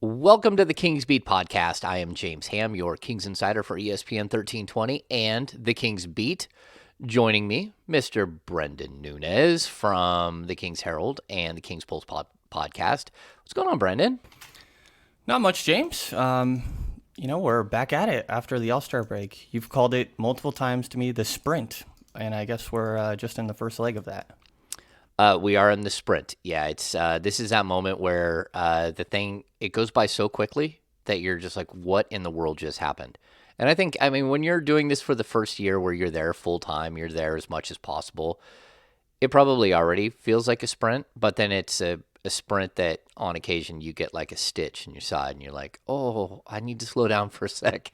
Welcome to the Kings Beat podcast. I am James Ham, your Kings insider for ESPN 1320 and the Kings Beat. Joining me, Mr. Brendan Nunez from the Kings Herald and the Kings Pulse podcast. What's going on, Brendan? Not much, James. We're back at it after the All-Star break. You've called it multiple times to me the sprint, and I guess we're just in the first leg of that. We are in the sprint. Yeah, it's this is that moment where it goes by so quickly that you're just like, what in the world just happened? And I mean, when you're doing this for the first year where you're there full time, you're there as much as possible, it probably already feels like a sprint, but then it's a sprint that on occasion you get like a stitch in your side and you're like, oh, I need to slow down for a sec.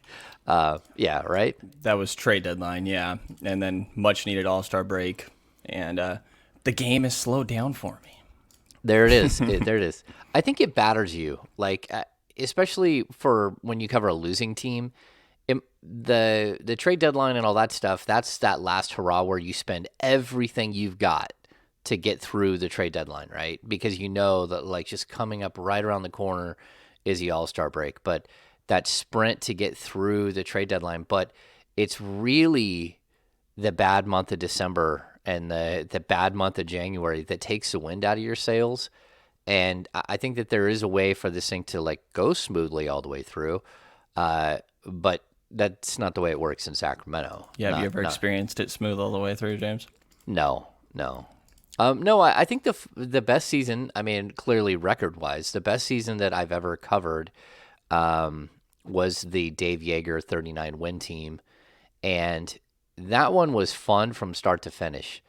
Yeah, right? That was trade deadline, yeah, and then much needed All-Star break, and the game has slowed down for me. There it is. There it is. I think it batters you, like especially for when you cover a losing team. The trade deadline and all that stuff. That's that last hurrah where you spend everything you've got to get through the trade deadline, right? Because you know that like just coming up right around the corner is the All-Star break, but that sprint to get through the trade deadline. But it's really the bad month of December and the bad month of January that takes the wind out of your sails. And I think that there is a way for this thing to like go smoothly all the way through. But that's not the way it works in Sacramento. Yeah, have you ever experienced it smooth all the way through, James? No, no. No, I think the best season, I mean, clearly record-wise, the best season that I've ever covered was the Dave Yeager 39 win team. And that one was fun from start to finish.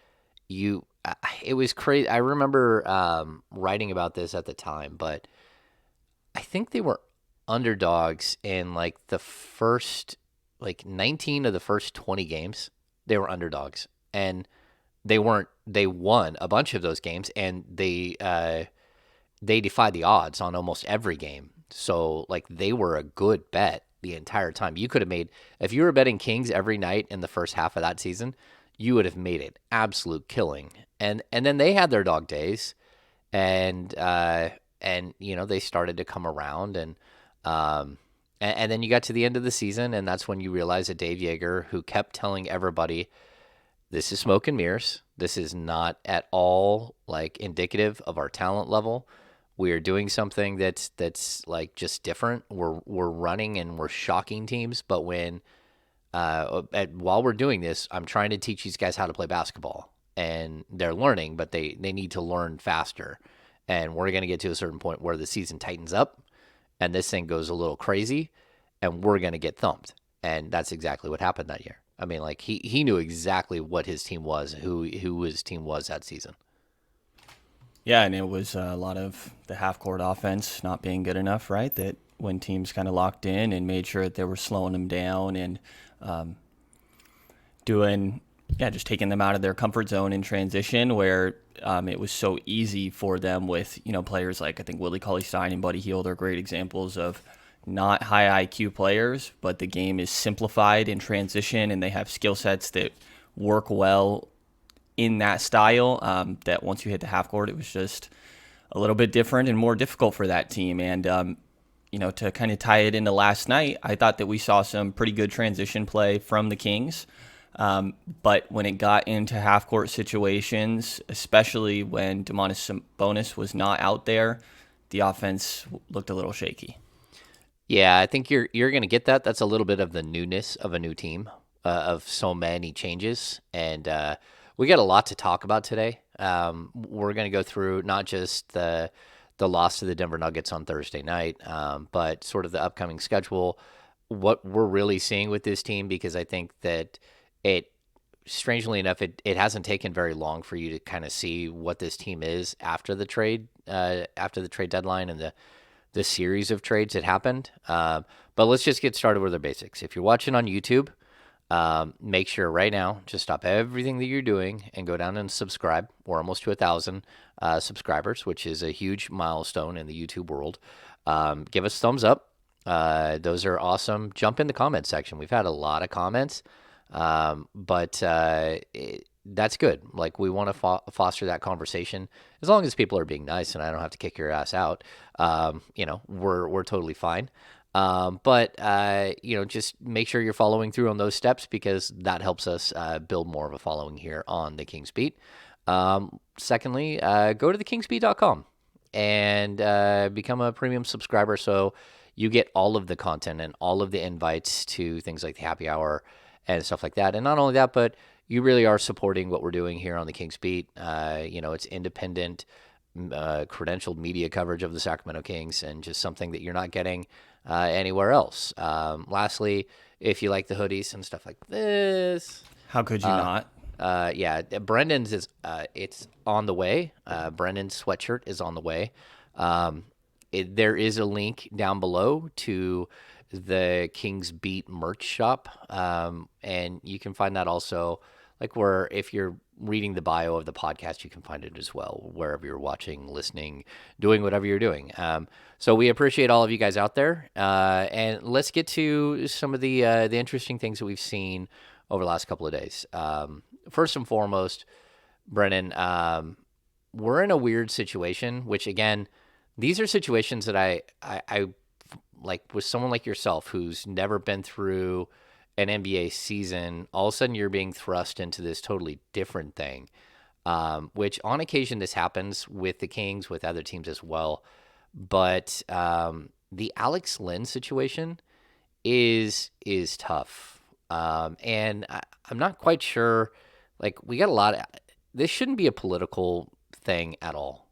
It was crazy. I remember writing about this at the time, but I think they were underdogs in like the first, like 19 of the first 20 games. They were underdogs, and they weren't. They won a bunch of those games, and they defied the odds on almost every game. So like they were a good bet the entire time. You could have made, if you were betting Kings every night in the first half of that season, you would have made it absolute killing. And then they had their dog days, and you know they started to come around, and then you got to the end of the season, and that's when you realize that Dave Yeager, who kept telling everybody, this is smoke and mirrors. This is not at all like indicative of our talent level. We are doing something that's like just different. We're running and we're shocking teams, but while we're doing this, I'm trying to teach these guys how to play basketball, and they're learning, but they need to learn faster. And we're going to get to a certain point where the season tightens up, and this thing goes a little crazy, and we're going to get thumped. And that's exactly what happened that year. I mean, like he knew exactly what his team was, who his team was that season. Yeah, and it was a lot of the half-court offense not being good enough, right? That when teams kind of locked in and made sure that they were slowing them down and just taking them out of their comfort zone in transition, where it was so easy for them with, players like I think Willie Cauley-Stein and Buddy Hield are great examples of not high IQ players, but the game is simplified in transition and they have skill sets that work well in that style, that once you hit the half court, it was just a little bit different and more difficult for that team. And, to kind of tie it into last night, I thought that we saw some pretty good transition play from the Kings. But when it got into half court situations, especially when Domantas Sabonis was not out there, the offense looked a little shaky. Yeah, I think you're going to get that. That's a little bit of the newness of a new team, of so many changes, and we got a lot to talk about today. We're going to go through not just the loss to the Denver Nuggets on Thursday night, but sort of the upcoming schedule, what we're really seeing with this team, because I think that it, strangely enough, it hasn't taken very long for you to kind of see what this team is after the trade deadline and the series of trades that happened. But let's just get started with the basics. If you're watching on YouTube, make sure right now, just stop everything that you're doing and go down and subscribe. We're almost to 1,000 subscribers, which is a huge milestone in the YouTube world. Give us thumbs up. Those are awesome. Jump in the comment section. We've had a lot of comments, but that's good. Like we want to foster that conversation as long as people are being nice and I don't have to kick your ass out. We're totally fine. But just make sure you're following through on those steps because that helps us build more of a following here on the King's Beat. Secondly, go to thekingsbeat.com and become a premium subscriber so you get all of the content and all of the invites to things like the happy hour and stuff like that. And not only that, but you really are supporting what we're doing here on the King's Beat. It's independent, credentialed media coverage of the Sacramento Kings and just something that you're not getting anywhere else. Lastly, if you like the hoodies and stuff like this, How could you not? Brendan's is it's on the way. Brendan's sweatshirt is on the way. There is a link down below to the King's Beat merch shop, and you can find that also. Like where if you're reading the bio of the podcast, you can find it as well wherever you're watching, listening, doing whatever you're doing. So we appreciate all of you guys out there, and let's get to some of the interesting things that we've seen over the last couple of days. First and foremost, Brennan, we're in a weird situation, which again, these are situations that I like with someone like yourself who's never been through an NBA season. All of a sudden, you're being thrust into this totally different thing, which on occasion this happens with the Kings, with other teams as well. But the Alex Len situation is tough, and I'm not quite sure. Like we got a lot of this shouldn't be a political thing at all,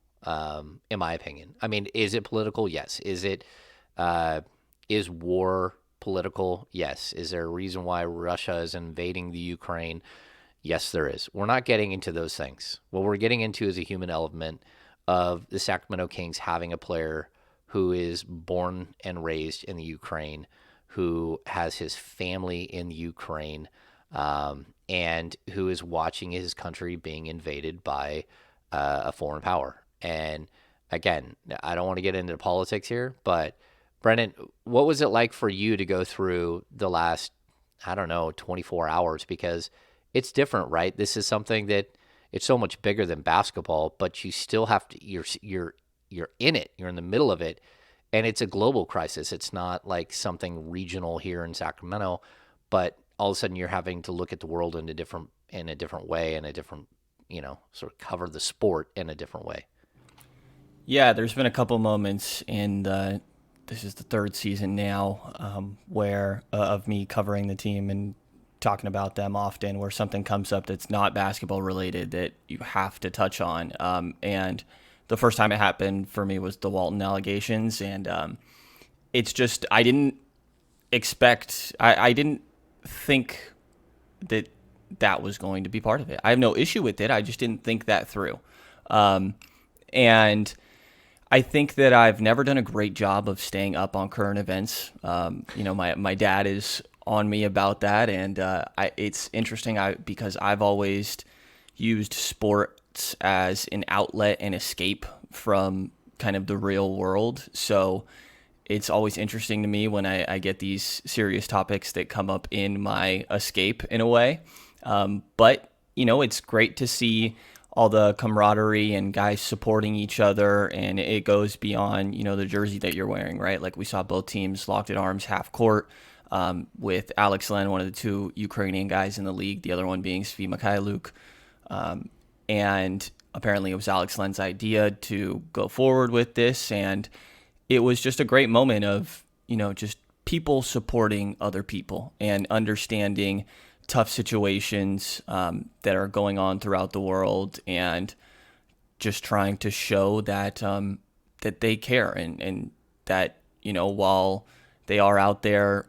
in my opinion. I mean, is it political? Yes. Is war political? Yes. Is there a reason why Russia is invading the Ukraine? Yes, there is. We're not getting into those things. What we're getting into is a human element of the Sacramento Kings having a player who is born and raised in the Ukraine, who has his family in the Ukraine, and who is watching his country being invaded by a foreign power. And again, I don't want to get into politics here, but Brendan, what was it like for you to go through the last, I don't know, 24 hours? Because it's different, right? This is something that it's so much bigger than basketball, but you still have to, you're in it, you're in the middle of it, and it's a global crisis. It's not like something regional here in Sacramento, but all of a sudden you're having to look at the world in a different way, in a different, sort of cover the sport in a different way. Yeah, there's been a couple moments in this is the third season now, where of me covering the team and talking about them often, where something comes up that's not basketball related that you have to touch on. And the first time it happened for me was the Walton allegations, and it's just I didn't think that was going to be part of it. I have no issue with it. I just didn't think that through. And I think that I've never done a great job of staying up on current events. My dad is on me about that, and it's interesting because I've always used sports as an outlet and escape from kind of the real world. So it's always interesting to me when I get these serious topics that come up in my escape in a way. But it's great to see all the camaraderie and guys supporting each other, and it goes beyond, the jersey that you're wearing, right? Like we saw both teams locked in arms half court, with Alex Len, one of the two Ukrainian guys in the league, the other one being Svi Mikhailuk. And apparently it was Alex Len's idea to go forward with this, and it was just a great moment of, just people supporting other people and understanding tough situations that are going on throughout the world, and just trying to show that that they care, and that while they are out there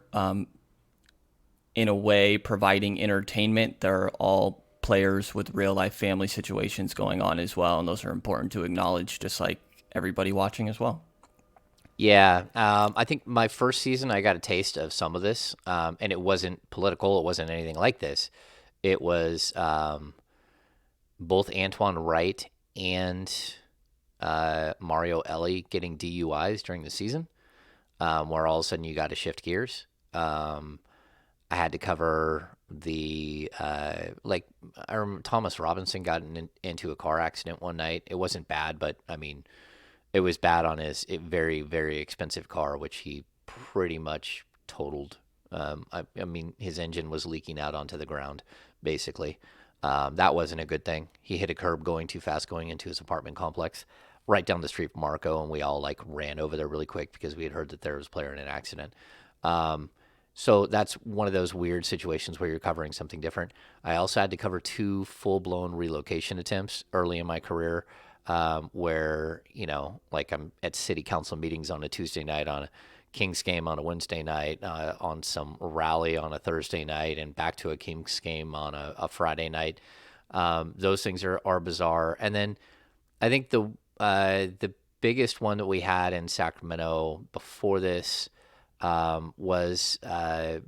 in a way providing entertainment, they're all players with real life family situations going on as well, and those are important to acknowledge, just like everybody watching as well. Yeah, I think my first season I got a taste of some of this, and it wasn't political. It wasn't anything like this. It was both Antoine Wright and Mario Ellie getting DUIs during the season, where all of a sudden you got to shift gears. I had to cover the like I remember Thomas Robinson got into a car accident one night. It wasn't bad, but I mean, it was bad on his very very expensive car, which he pretty much totaled. I mean, his engine was leaking out onto the ground, basically. That wasn't a good thing. He hit a curb going too fast going into his apartment complex right down the street from Marco, and we all like ran over there really quick because we had heard that there was a player in an accident. Um, so that's one of those weird situations where you're covering something different. I also had to cover two full blown relocation attempts early in my career, where, like I'm at city council meetings on a Tuesday night, on a Kings game on a Wednesday night, on some rally on a Thursday night, and back to a Kings game on a Friday night. Those things are bizarre. And then I think the biggest one that we had in Sacramento before this was the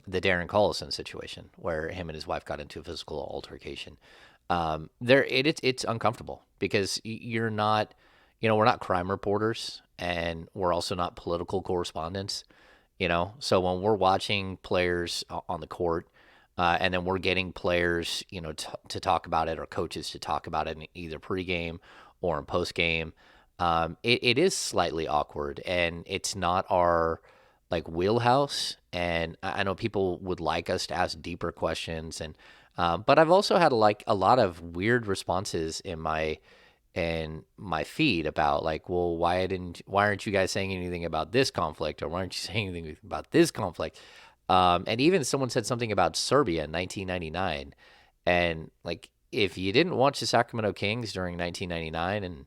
Darren Collison situation, where him and his wife got into a physical altercation. It's uncomfortable because you're not, we're not crime reporters, and we're also not political correspondents. So when we're watching players on the court, and then we're getting players, to talk about it, or coaches to talk about it in either pregame or in postgame, it is slightly awkward, and it's not our like wheelhouse. And I know people would like us to ask deeper questions, and but I've also had like a lot of weird responses in my feed about like, well, why aren't you guys saying anything about this conflict, or why aren't you saying anything about this conflict? And even someone said something about Serbia in 1999, and like, if you didn't watch the Sacramento Kings during 1999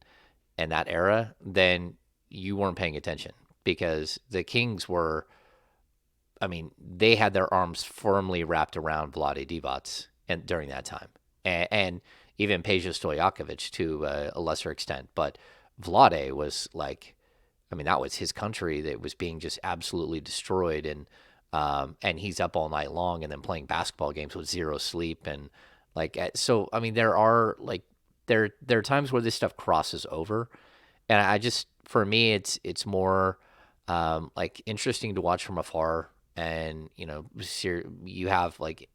and that era, then you weren't paying attention, because the Kings were, I mean, they had their arms firmly wrapped around Vlade Divac and during that time, and even Peja Stojakovic to a lesser extent. But Vlade was like, I mean, that was his country that was being just absolutely destroyed, and he's up all night long and then playing basketball games with zero sleep, and like, so I mean, there are times where this stuff crosses over, and I just, for me, it's more like interesting to watch from afar, and you have like,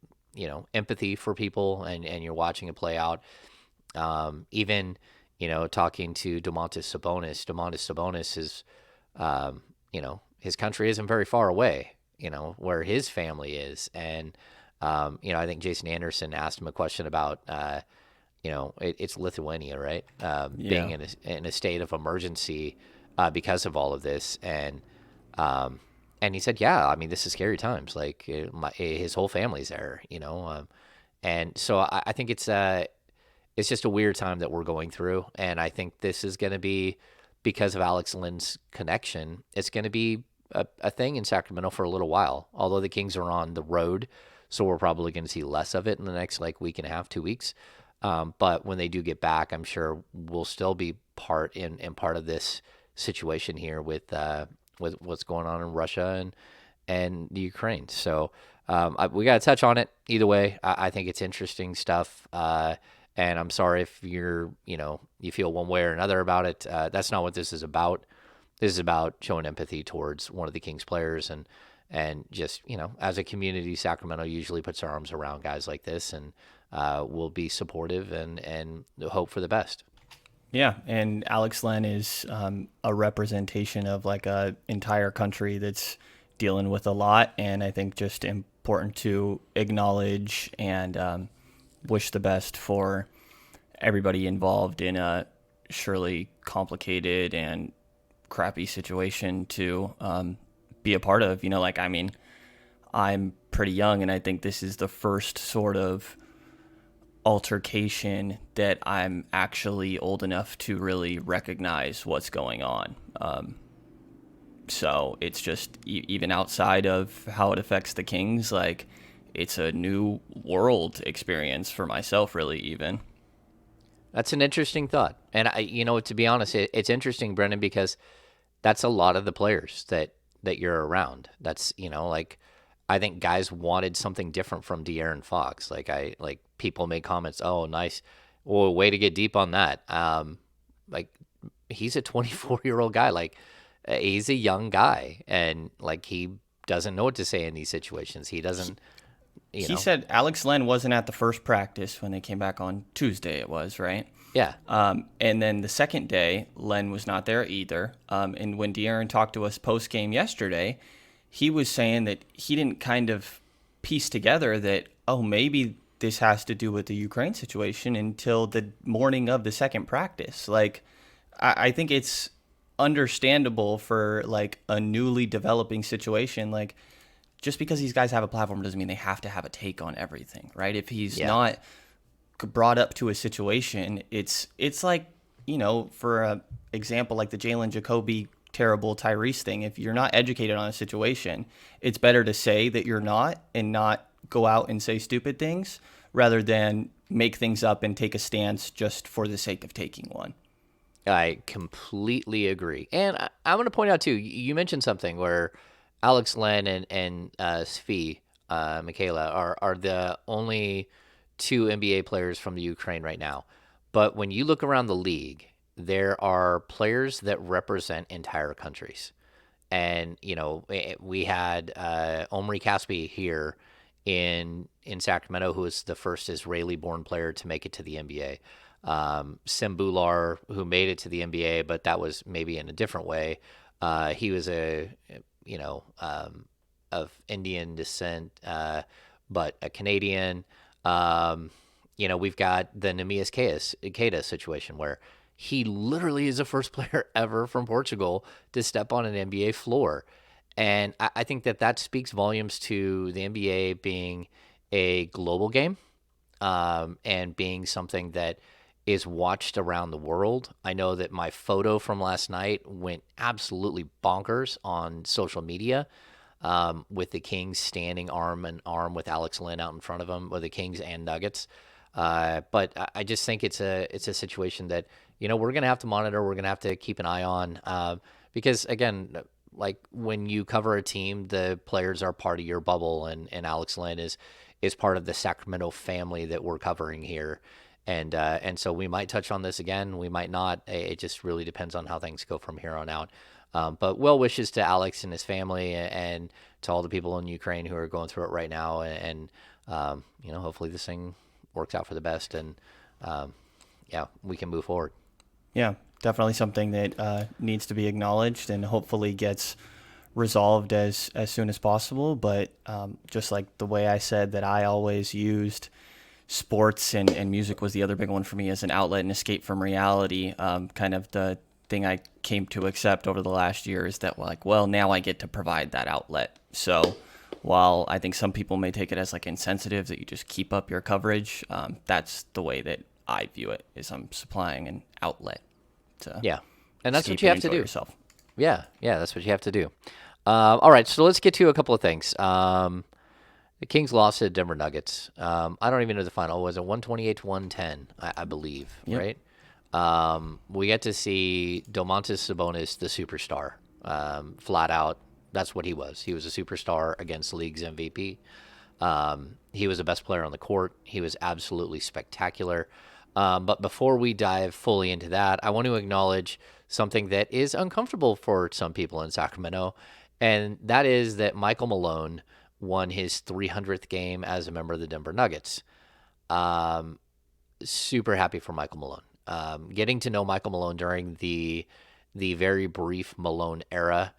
empathy for people, and you're watching it play out. Even, talking to Domantas Sabonis is, his country isn't very far away, where his family is. And, I think Jason Anderson asked him a question about, it's Lithuania, right? Yeah. Being in a state of emergency because of all of this. And he said, yeah, I mean, this is scary times. Like, his whole family's there, and so I think it's just a weird time that we're going through. And I think this is going to be, because of Alex Lynn's connection, it's going to be a thing in Sacramento for a little while. Although the Kings are on the road, so we're probably going to see less of it in the next like week and a half, 2 weeks. But when they do get back, I'm sure we'll still be part of this situation here with what's going on in Russia and the Ukraine. So we got to touch on it either way. I think it's interesting stuff. And I'm sorry if you feel one way or another about it. That's not what this is about. This is about showing empathy towards one of the Kings players, and just, as a community, Sacramento usually puts their arms around guys like this, and will be supportive and hope for the best. Yeah, and Alex Len is a representation of like a entire country that's dealing with a lot, and I think just important to acknowledge and wish the best for everybody involved in a surely complicated and crappy situation to be a part of. Like, I mean, I'm pretty young, and I think this is the first sort of altercation that I'm actually old enough to really recognize what's going on. So it's just even outside of how it affects the Kings, like, it's a new world experience for myself, really, even. That's an interesting thought. And to be honest, it's interesting, Brendan, because that's a lot of the players that you're around. That's, like, I think guys wanted something different from De'Aaron Fox. Like people made comments, "Oh, nice. Well, way to get deep on that." Like, he's a 24-year-old guy. Like, he's a young guy, and like, he doesn't know what to say in these situations. He doesn't, He said Alex Len wasn't at the first practice when they came back on Tuesday, it was, right? yeah. And then the second day, Len was not there either. And when De'Aaron talked to us post game yesterday, he was saying that he didn't kind of piece together that, oh, maybe this has to do with the Ukraine situation until the morning of the second practice. Like, I think it's understandable for like a newly developing situation. Like, just because these guys have a platform doesn't mean they have to have a take on everything, right? If he's not brought up to a situation, it's like, for a example, like the Jalen Jacoby terrible Tyrese thing. If you're not educated on a situation, it's better to say that you're not and not go out and say stupid things rather than make things up and take a stance just for the sake of taking one. I completely agree. And I'm going to point out, too, you mentioned something where Alex Len and Svi, Michaela, are the only two NBA players from the Ukraine right now. But when you look around the league, there are players that represent entire countries. And, we had Omri Caspi here in Sacramento, who was the first Israeli-born player to make it to the NBA. Sim Bular, who made it to the NBA, but that was maybe in a different way. He was of Indian descent, but a Canadian. We've got the Neemias Queta situation where he literally is the first player ever from Portugal to step on an NBA floor. And I think that speaks volumes to the NBA being a global game, and being something that is watched around the world. I know that my photo from last night went absolutely bonkers on social media, with the Kings standing arm in arm with Alex Len out in front of them, with the Kings and Nuggets. But I just think it's a situation that, we're going to have to monitor. We're going to have to keep an eye on, because, again, like when you cover a team, the players are part of your bubble, and Alex Len is part of the Sacramento family that we're covering here. And so we might touch on this again. We might not. It just really depends on how things go from here on out. But well wishes to Alex and his family, and to all the people in Ukraine who are going through it right now. And hopefully this thing works out for the best, and we can move forward. Yeah, definitely something that needs to be acknowledged and hopefully gets resolved as soon as possible. But just like the way I said that I always used sports and music was the other big one for me as an outlet and escape from reality, kind of the thing I came to accept over the last year is that, like, well, now I get to provide that outlet. So while I think some people may take it as like insensitive that you just keep up your coverage, that's the way that I view it, is I'm supplying an outlet to and that's what you have to do yourself. Yeah, that's what you have to do. All right, so let's get to a couple of things. The Kings lost to the Denver Nuggets. I don't even know the final. Was it 128-110, I believe, right? We get to see Domantas Sabonis, the superstar, flat out. That's what he was. He was a superstar against the league's MVP. He was the best player on the court. He was absolutely spectacular. But before we dive fully into that, I want to acknowledge something that is uncomfortable for some people in Sacramento, and that is that Michael Malone won his 300th game as a member of the Denver Nuggets. Super happy for Michael Malone. Getting to know Michael Malone during the very brief Malone era,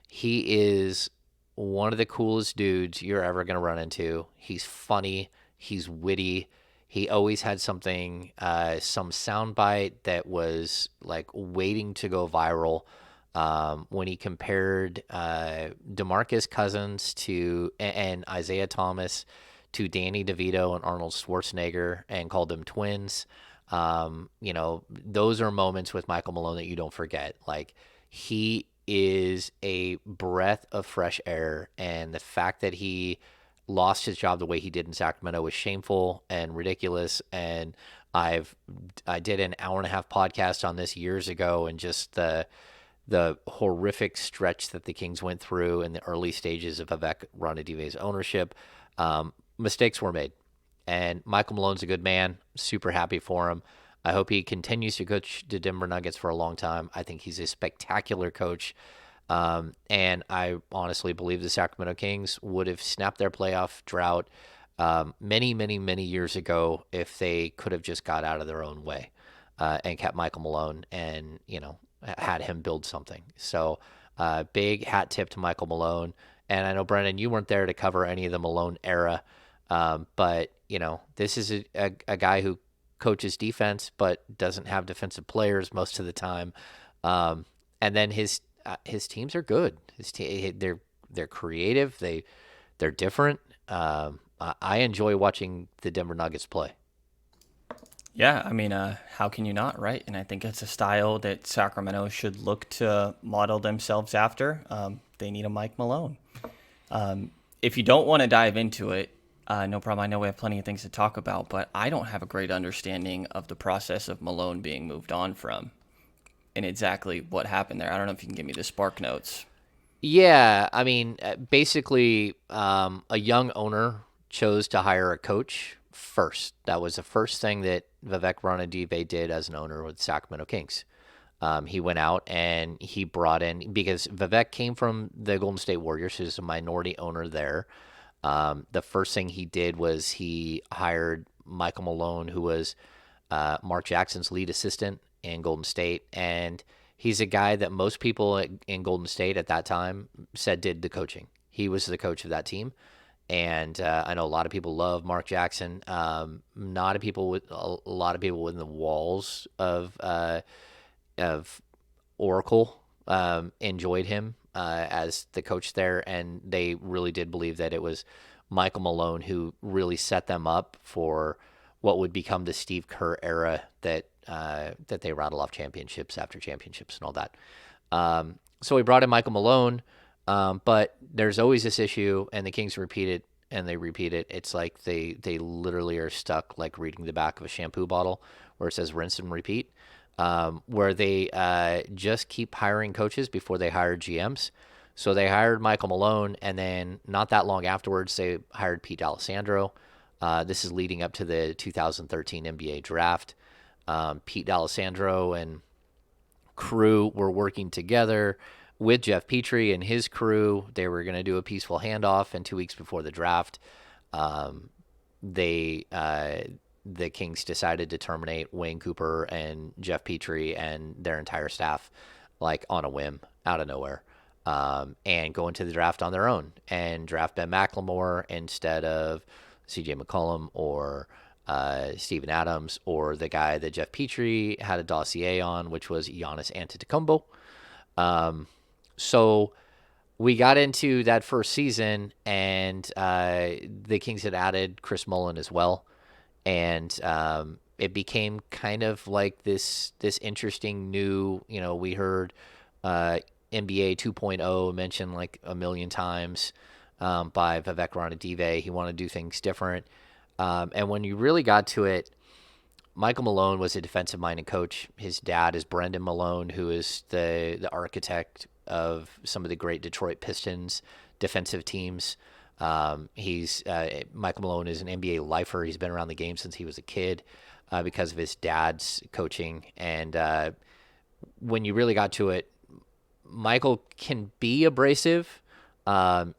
he is one of the coolest dudes you're ever going to run into. He's funny. He's witty. He always had something, some soundbite that was like waiting to go viral. When he compared DeMarcus Cousins and Isaiah Thomas to Danny DeVito and Arnold Schwarzenegger and called them twins. Those are moments with Michael Malone that you don't forget. Like, he is a breath of fresh air, and the fact that he lost his job the way he did in Sacramento was shameful and ridiculous. And I did an 1.5-hour podcast on this years ago, and just the horrific stretch that the Kings went through in the early stages of Vivek Ranadive's ownership. Mistakes were made, and Michael Malone's a good man. Super happy for him. I hope he continues to coach the Denver Nuggets for a long time. I think he's a spectacular coach. And I honestly believe the Sacramento Kings would have snapped their playoff drought many, many, many years ago if they could have just got out of their own way and kept Michael Malone and, had him build something. So big hat tip to Michael Malone. And I know, Brendan, you weren't there to cover any of the Malone era, but, this is a guy who coaches defense but doesn't have defensive players most of the time. And then his teams are good. They're creative. They're different. I enjoy watching the Denver Nuggets play. Yeah, I mean, how can you not, right? And I think it's a style that Sacramento should look to model themselves after. They need a Mike Malone. If you don't want to dive into it, no problem. I know we have plenty of things to talk about, but I don't have a great understanding of the process of Malone being moved on from and exactly what happened there. I don't know if you can give me the spark notes. Yeah, I mean, basically, a young owner chose to hire a coach first. That was the first thing that Vivek Ranadive did as an owner with Sacramento Kings. He went out and he brought in, because Vivek came from the Golden State Warriors, who's a minority owner there. The first thing he did was he hired Michael Malone, who was Mark Jackson's lead assistant in Golden State, and he's a guy that most people in Golden State at that time said did the coaching. He was the coach of that team, and I know a lot of people love Mark Jackson. Not a lot of people within the walls of Oracle enjoyed him as the coach there, and they really did believe that it was Michael Malone who really set them up for what would become the Steve Kerr era that they rattle off championships after championships and all that. So we brought in Michael Malone, but there's always this issue, and the Kings repeat it and they repeat it. It's like they literally are stuck like reading the back of a shampoo bottle where it says rinse and repeat, where they just keep hiring coaches before they hire GMs. So they hired Michael Malone, and then not that long afterwards, they hired Pete D'Alessandro. This is leading up to the 2013 NBA draft. Pete D'Alessandro and crew were working together with Jeff Petrie and his crew. They were going to do a peaceful handoff, and 2 weeks before the draft, they the Kings decided to terminate Wayne Cooper and Jeff Petrie and their entire staff, like on a whim, out of nowhere, and go into the draft on their own and draft Ben McLemore instead of C.J. McCollum or Steven Adams, or the guy that Jeff Petrie had a dossier on, which was Giannis Antetokounmpo. So we got into that first season, and the Kings had added Chris Mullin as well, and it became kind of like this interesting new. We heard NBA 2.0 mentioned like a million times by Vivek Ranadive. He wanted to do things different. And when you really got to it, Michael Malone was a defensive-minded coach. His dad is Brendan Malone, who is the architect of some of the great Detroit Pistons defensive teams. Michael Malone is an NBA lifer. He's been around the game since he was a kid because of his dad's coaching. And when you really got to it, Michael can be abrasive.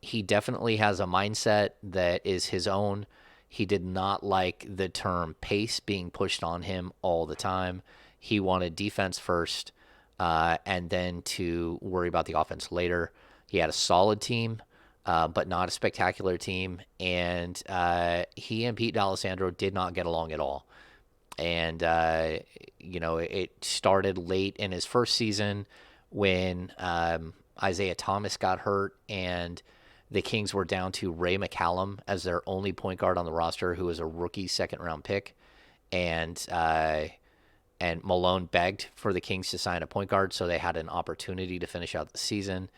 He definitely has a mindset that is his own. He did not like the term pace being pushed on him all the time. He wanted defense first, and then to worry about the offense later. He had a solid team, but not a spectacular team. And he and Pete D'Alessandro did not get along at all. And, it started late in his first season when Isaiah Thomas got hurt, and the Kings were down to Ray McCallum as their only point guard on the roster, who was a rookie second-round pick. And Malone begged for the Kings to sign a point guard, so they had an opportunity to finish out the season.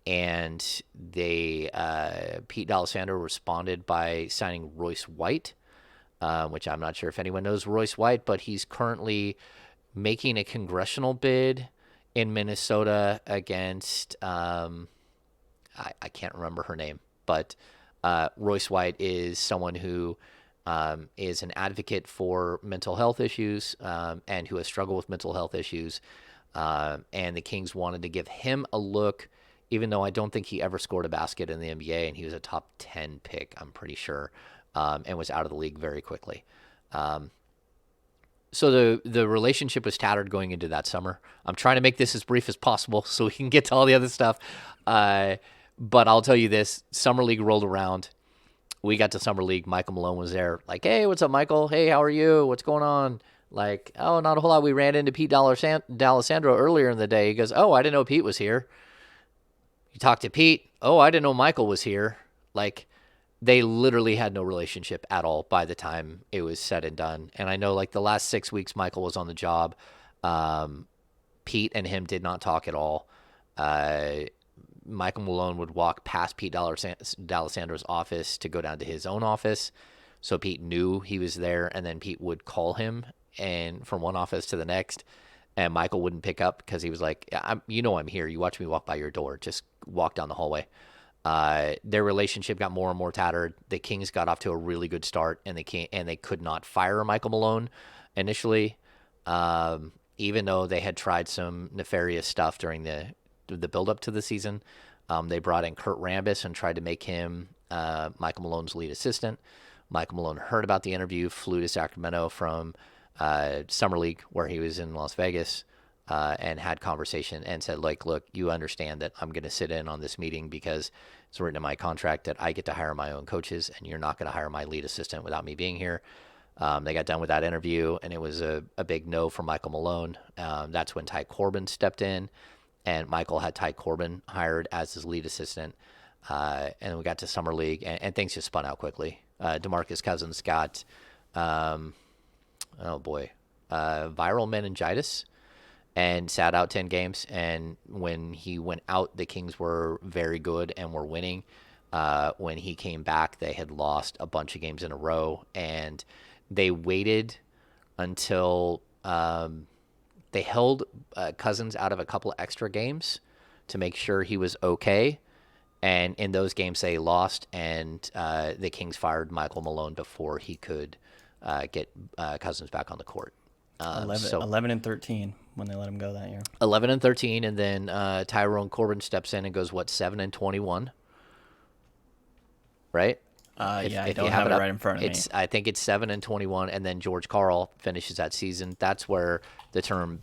And Pete D'Alessandro responded by signing Royce White, which I'm not sure if anyone knows Royce White, but he's currently making a congressional bid in Minnesota against I can't remember her name, but Royce White is someone who is an advocate for mental health issues and who has struggled with mental health issues. And the Kings wanted to give him a look even though I don't think he ever scored a basket in the NBA, and he was a top 10 pick, I'm pretty sure, and was out of the league very quickly. So the relationship was tattered going into that summer. I'm trying to make this as brief as possible so we can get to all the other stuff. But I'll tell you this: Summer League rolled around. We got to Summer League. Michael Malone was there. Like, hey, what's up, Michael? Hey, how are you? What's going on? Like, oh, not a whole lot. We ran into Pete D'Alessandro earlier in the day. He goes, oh, I didn't know Pete was here. You talked to Pete. Oh, I didn't know Michael was here. Like, they literally had no relationship at all by the time it was said and done. And I know, like, the last 6 weeks Michael was on the job, Pete and him did not talk at all. Michael Malone would walk past Pete D'Alessandro's office to go down to his own office. So Pete knew he was there, and then Pete would call him and from one office to the next, and Michael wouldn't pick up because he was like, I'm here. You watch me walk by your door. Just walk down the hallway. Their relationship got more and more tattered. The Kings got off to a really good start, and they could not fire Michael Malone initially, even though they had tried some nefarious stuff during the build up to the season. They brought in Kurt Rambis and tried to make him Michael Malone's lead assistant. Michael Malone heard about the interview, flew to Sacramento from Summer League, where he was in Las Vegas, and had conversation and said, like, look, you understand that I'm going to sit in on this meeting because it's written in my contract that I get to hire my own coaches, and you're not going to hire my lead assistant without me being here. They got done with that interview, and it was a big no for Michael Malone. That's when Ty Corbin stepped in, and Michael had Ty Corbin hired as his lead assistant. And we got to Summer League, and things just spun out quickly. DeMarcus Cousins got, viral meningitis and sat out 10 games. And when he went out, the Kings were very good and were winning. When he came back, they had lost a bunch of games in a row, and they waited until they held Cousins out of a couple extra games to make sure he was okay. And in those games, they lost, and the Kings fired Michael Malone before he could get Cousins back on the court. 11 and 13 when they let him go that year. 11 and 13, and then Tyrone Corbin steps in and goes, 7 and 21? Right? I don't have it right in front of me. I think it's 7 and 21, and then George Karl finishes that season. That's where the term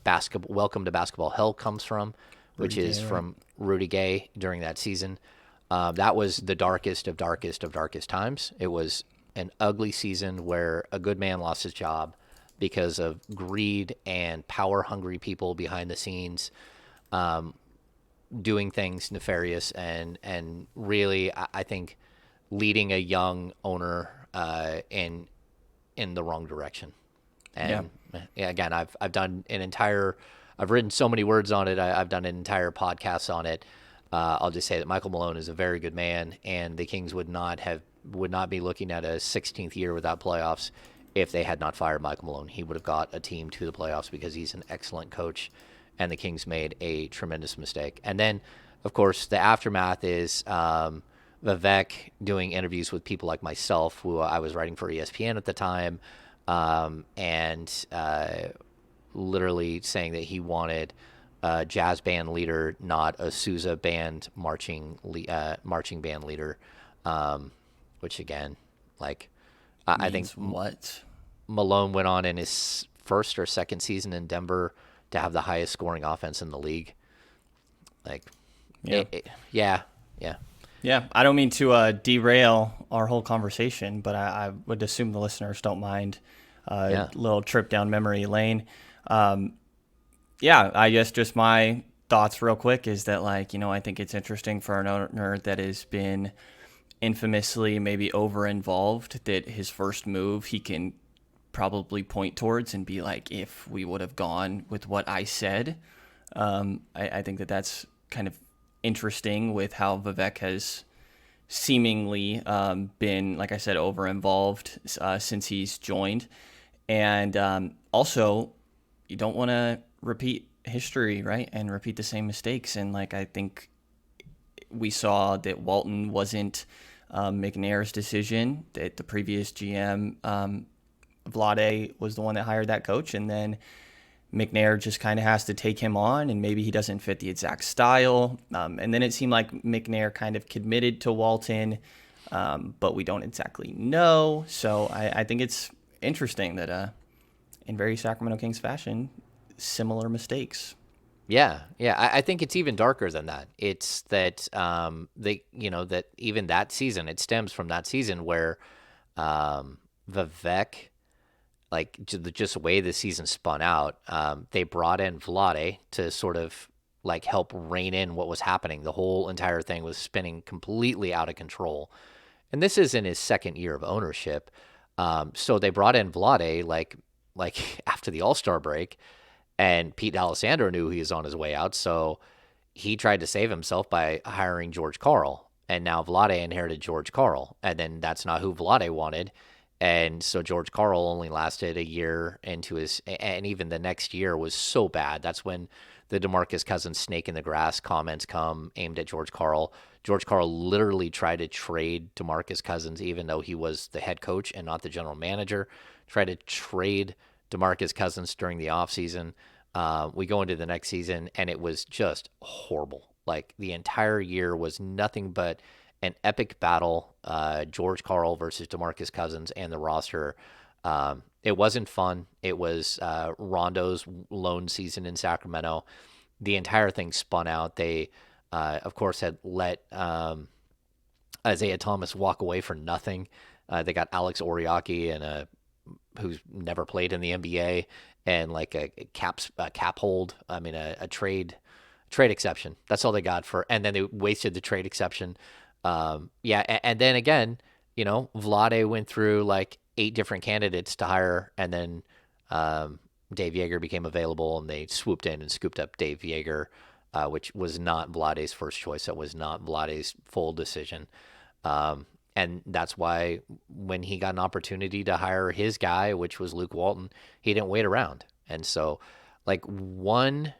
"welcome to basketball hell" comes from, which is from Rudy Gay during that season. That was the darkest of darkest of darkest times. It was an ugly season where a good man lost his job because of greed and power-hungry people behind the scenes doing things nefarious and really, I think, leading a young owner in the wrong direction. And again, I've done I've written so many words on it. I've done an entire podcast on it. I'll just say that Michael Malone is a very good man, and the Kings would not be looking at a 16th year without playoffs if they had not fired Michael Malone. He would have got a team to the playoffs because he's an excellent coach, and the Kings made a tremendous mistake. And then, of course, the aftermath is Vivek doing interviews with people like myself, who I was writing for ESPN at the time, and literally saying that he wanted a jazz band leader, not a Sousa band marching band leader, which again, like, I think what Malone went on in his first or second season in Denver to have the highest scoring offense in the league. Like, yeah. Yeah, I don't mean to derail our whole conversation, but I would assume the listeners don't mind a little trip down memory lane. I guess just my thoughts real quick is that, like, I think it's interesting for an owner that has been infamously maybe over-involved, that his first move he can probably point towards and be like, if we would have gone with what I said. I think that's kind of interesting with how Vivek has seemingly been, like I said, over-involved since he's joined. And also, you don't want to repeat history, right? And repeat the same mistakes. And, like, I think we saw that Walton wasn't McNair's decision, that the previous GM, Vlade, was the one that hired that coach. And then McNair just kind of has to take him on, and maybe he doesn't fit the exact style. And then it seemed like McNair kind of committed to Walton, but we don't exactly know. So I think it's interesting that in very Sacramento Kings fashion, similar mistakes. Yeah, yeah. I think it's even darker than that. It's that that even that season, it stems from that season where Vivek, like just the way the season spun out, they brought in Vlade to sort of like help rein in what was happening. The whole entire thing was spinning completely out of control. And this is in his second year of ownership. So they brought in Vlade like after the All-Star break, and Pete D'Alessandro knew he was on his way out, so he tried to save himself by hiring George Karl. And now Vlade inherited George Karl, and then that's not who Vlade wanted. And so George Karl only lasted a year into his, and even the next year was so bad. That's when the DeMarcus Cousins snake in the grass comments come aimed at George Karl. George Karl literally tried to trade DeMarcus Cousins, even though he was the head coach and not the general manager. Tried to trade DeMarcus Cousins during the offseason. We go into the next season, and it was just horrible. Like the entire year was nothing but an epic battle, George Karl versus DeMarcus Cousins and the roster. It wasn't fun. It was Rondo's lone season in Sacramento. The entire thing spun out. They, of course, had let Isaiah Thomas walk away for nothing. They got Alex Oriaki and who's never played in the NBA and like a cap hold. I mean, a trade exception. That's all they got for, and then they wasted the trade exception. And then again, Vlade went through like 8 different candidates to hire, and then Dave Joerger became available, and they swooped in and scooped up Dave Joerger, which was not Vlade's first choice. That was not Vlade's full decision. And that's why when he got an opportunity to hire his guy, which was Luke Walton, he didn't wait around. And so, like, one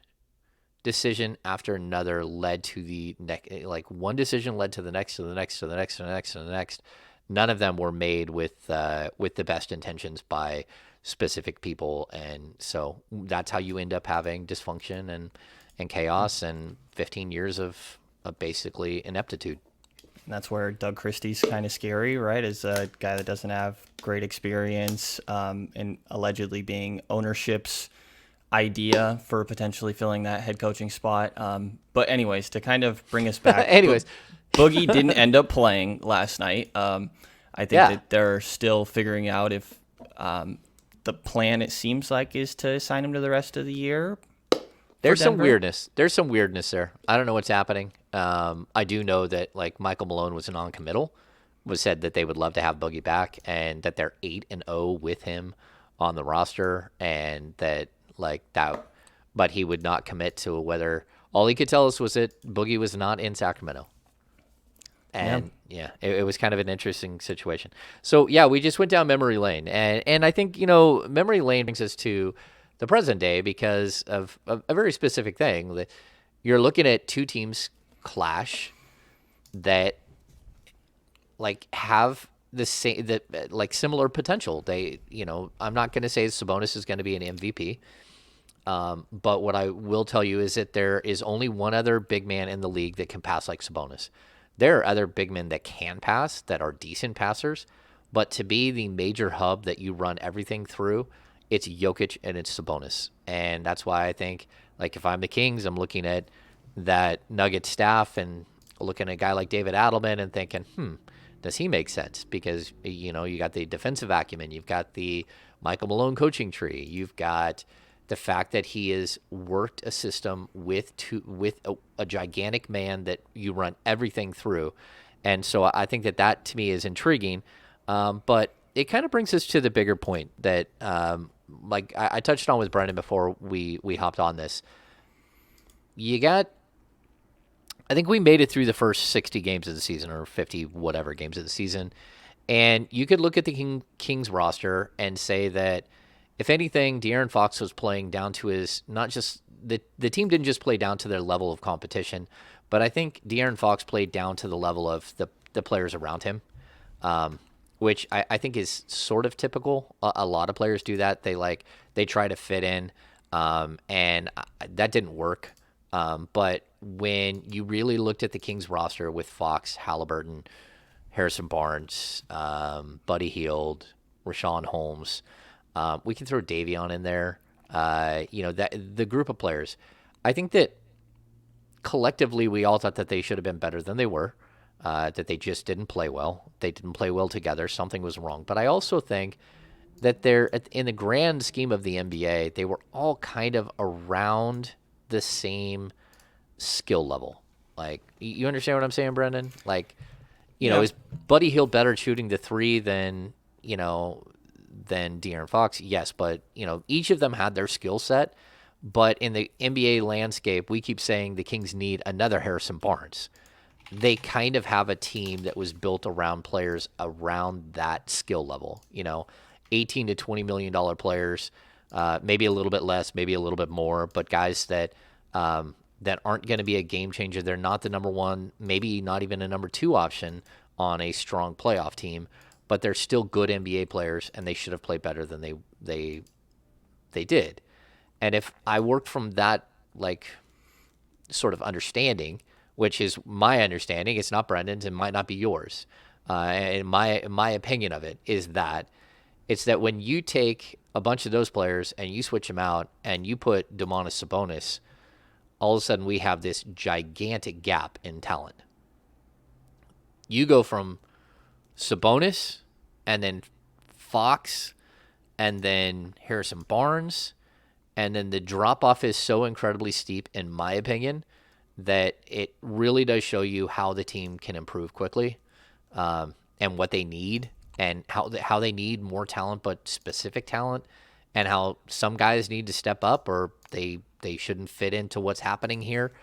decision after another led to the next. Like, one decision led to the next, to the next, to the next, to the next, to the next. None of them were made with the best intentions by specific people, and so that's how you end up having dysfunction and chaos and 15 years of basically ineptitude. And that's where Doug Christie's kind of scary, right? As a guy that doesn't have great experience and allegedly being ownership's idea for potentially filling that head coaching spot. But anyways, to kind of bring us back. Boogie didn't end up playing last night. I think that they're still figuring out if the plan, it seems like, is to sign him to the rest of the year. There's some weirdness. There's some weirdness there. I don't know what's happening. I do know that like Michael Malone was non-committal, was said that they would love to have Boogie back, and that they're 8-0 with him on the roster, and that like that, but he would not commit to whether. All he could tell us was that Boogie was not in Sacramento. And it was kind of an interesting situation. So yeah, we just went down memory lane, and I think memory lane brings us to the present day because of a very specific thing. You're looking at two teams clash that like have the same like similar potential. They I'm not going to say Sabonis is going to be an MVP. But what I will tell you is that there is only one other big man in the league that can pass like Sabonis. There are other big men that can pass, that are decent passers, but to be the major hub that you run everything through, it's Jokic and it's Sabonis. And that's why I think, like, if I'm the Kings, I'm looking at that Nugget staff and looking at a guy like David Adelman and thinking, does he make sense? Because, you got the defensive acumen, you've got the Michael Malone coaching tree, you've got the fact that he has worked a system with a gigantic man that you run everything through. And so I think that to me is intriguing. But it kind of brings us to the bigger point that, like I touched on with Brendan before we hopped on this. I think we made it through the first 60 games of the season, or 50 whatever games of the season. And you could look at the Kings roster and say that, if anything, De'Aaron Fox was playing down to his, not just, the team didn't just play down to their level of competition, but I think De'Aaron Fox played down to the level of the players around him, which I think is sort of typical. A lot of players do that. They try to fit in. That didn't work. But when you really looked at the Kings roster with Fox, Halliburton, Harrison Barnes, Buddy Hield, Rashawn Holmes, we can throw Davion in there. That the group of players. I think that collectively we all thought that they should have been better than they were. That they just didn't play well. They didn't play well together. Something was wrong. But I also think that they're in the grand scheme of the NBA, they were all kind of around the same skill level. Like, you understand what I'm saying, Brendan? Like, Yeah. is Buddy Hield better shooting the three than De'Aaron Fox? Yes, but each of them had their skill set. But in the NBA landscape, we keep saying the Kings need another Harrison Barnes. They kind of have a team that was built around players around that skill level. 18 to $20 million players, maybe a little bit less, maybe a little bit more, but guys that aren't going to be a game changer. They're not the number one, maybe not even a number two option on a strong playoff team, but they're still good NBA players, and they should have played better than they did. And if I worked from that sort of understanding, which is my understanding, it's not Brendan's, it might not be yours. And my opinion of it is that it's that when you take a bunch of those players and you switch them out and you put Domantas Sabonis, all of a sudden we have this gigantic gap in talent. You go from Sabonis and then Fox and then Harrison Barnes, and then the drop off is so incredibly steep, in my opinion, that it really does show you how the team can improve quickly, and what they need, and how they need more talent, but specific talent, and how some guys need to step up or they shouldn't fit into what's happening here.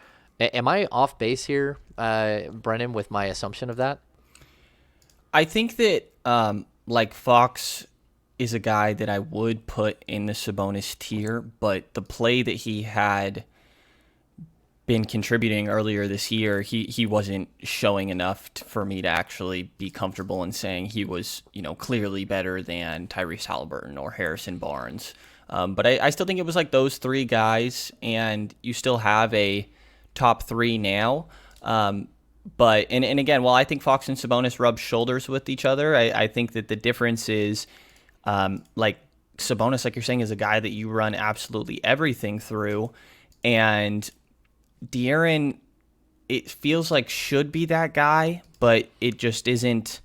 Am I off base here, Brennan, with my assumption of that? I think that Fox is a guy that I would put in the Sabonis tier, but the play that he had been contributing earlier this year, he wasn't showing enough for me to actually be comfortable in saying he was, clearly better than Tyrese Halliburton or Harrison Barnes. But I still think it was like those three guys, and you still have a top three now. But again, while I think Fox and Sabonis rub shoulders with each other, I think that the difference is Sabonis, like you're saying, is a guy that you run absolutely everything through, and De'Aaron, it feels like should be that guy, but it just isn't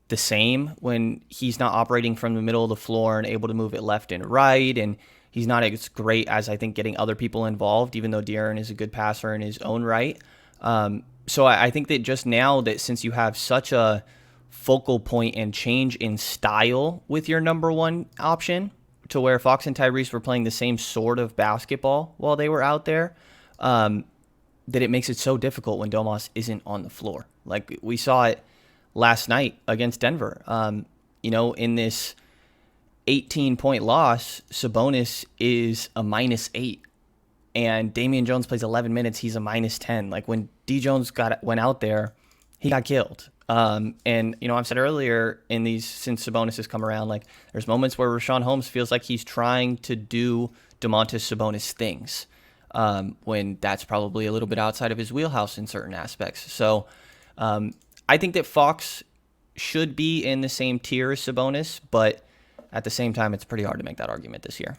the same when he's not operating from the middle of the floor and able to move it left and right, and he's not as great as I think getting other people involved, even though De'Aaron is a good passer in his own right. So I think that just now that since you have such a focal point and change in style with your number one option, to where Fox and Tyrese were playing the same sort of basketball while they were out there, that it makes it so difficult when Domas isn't on the floor. Like we saw it last night against Denver. In this 18-point loss, Sabonis is a -8, and Damian Jones plays 11 minutes. He's a -10. Like when D Jones went out there, he got killed. I've said earlier in these, since Sabonis has come around, like there's moments where Rashawn Holmes feels like he's trying to do Domantas Sabonis things, when that's probably a little bit outside of his wheelhouse in certain aspects. So I think that Fox should be in the same tier as Sabonis, but at the same time, it's pretty hard to make that argument this year.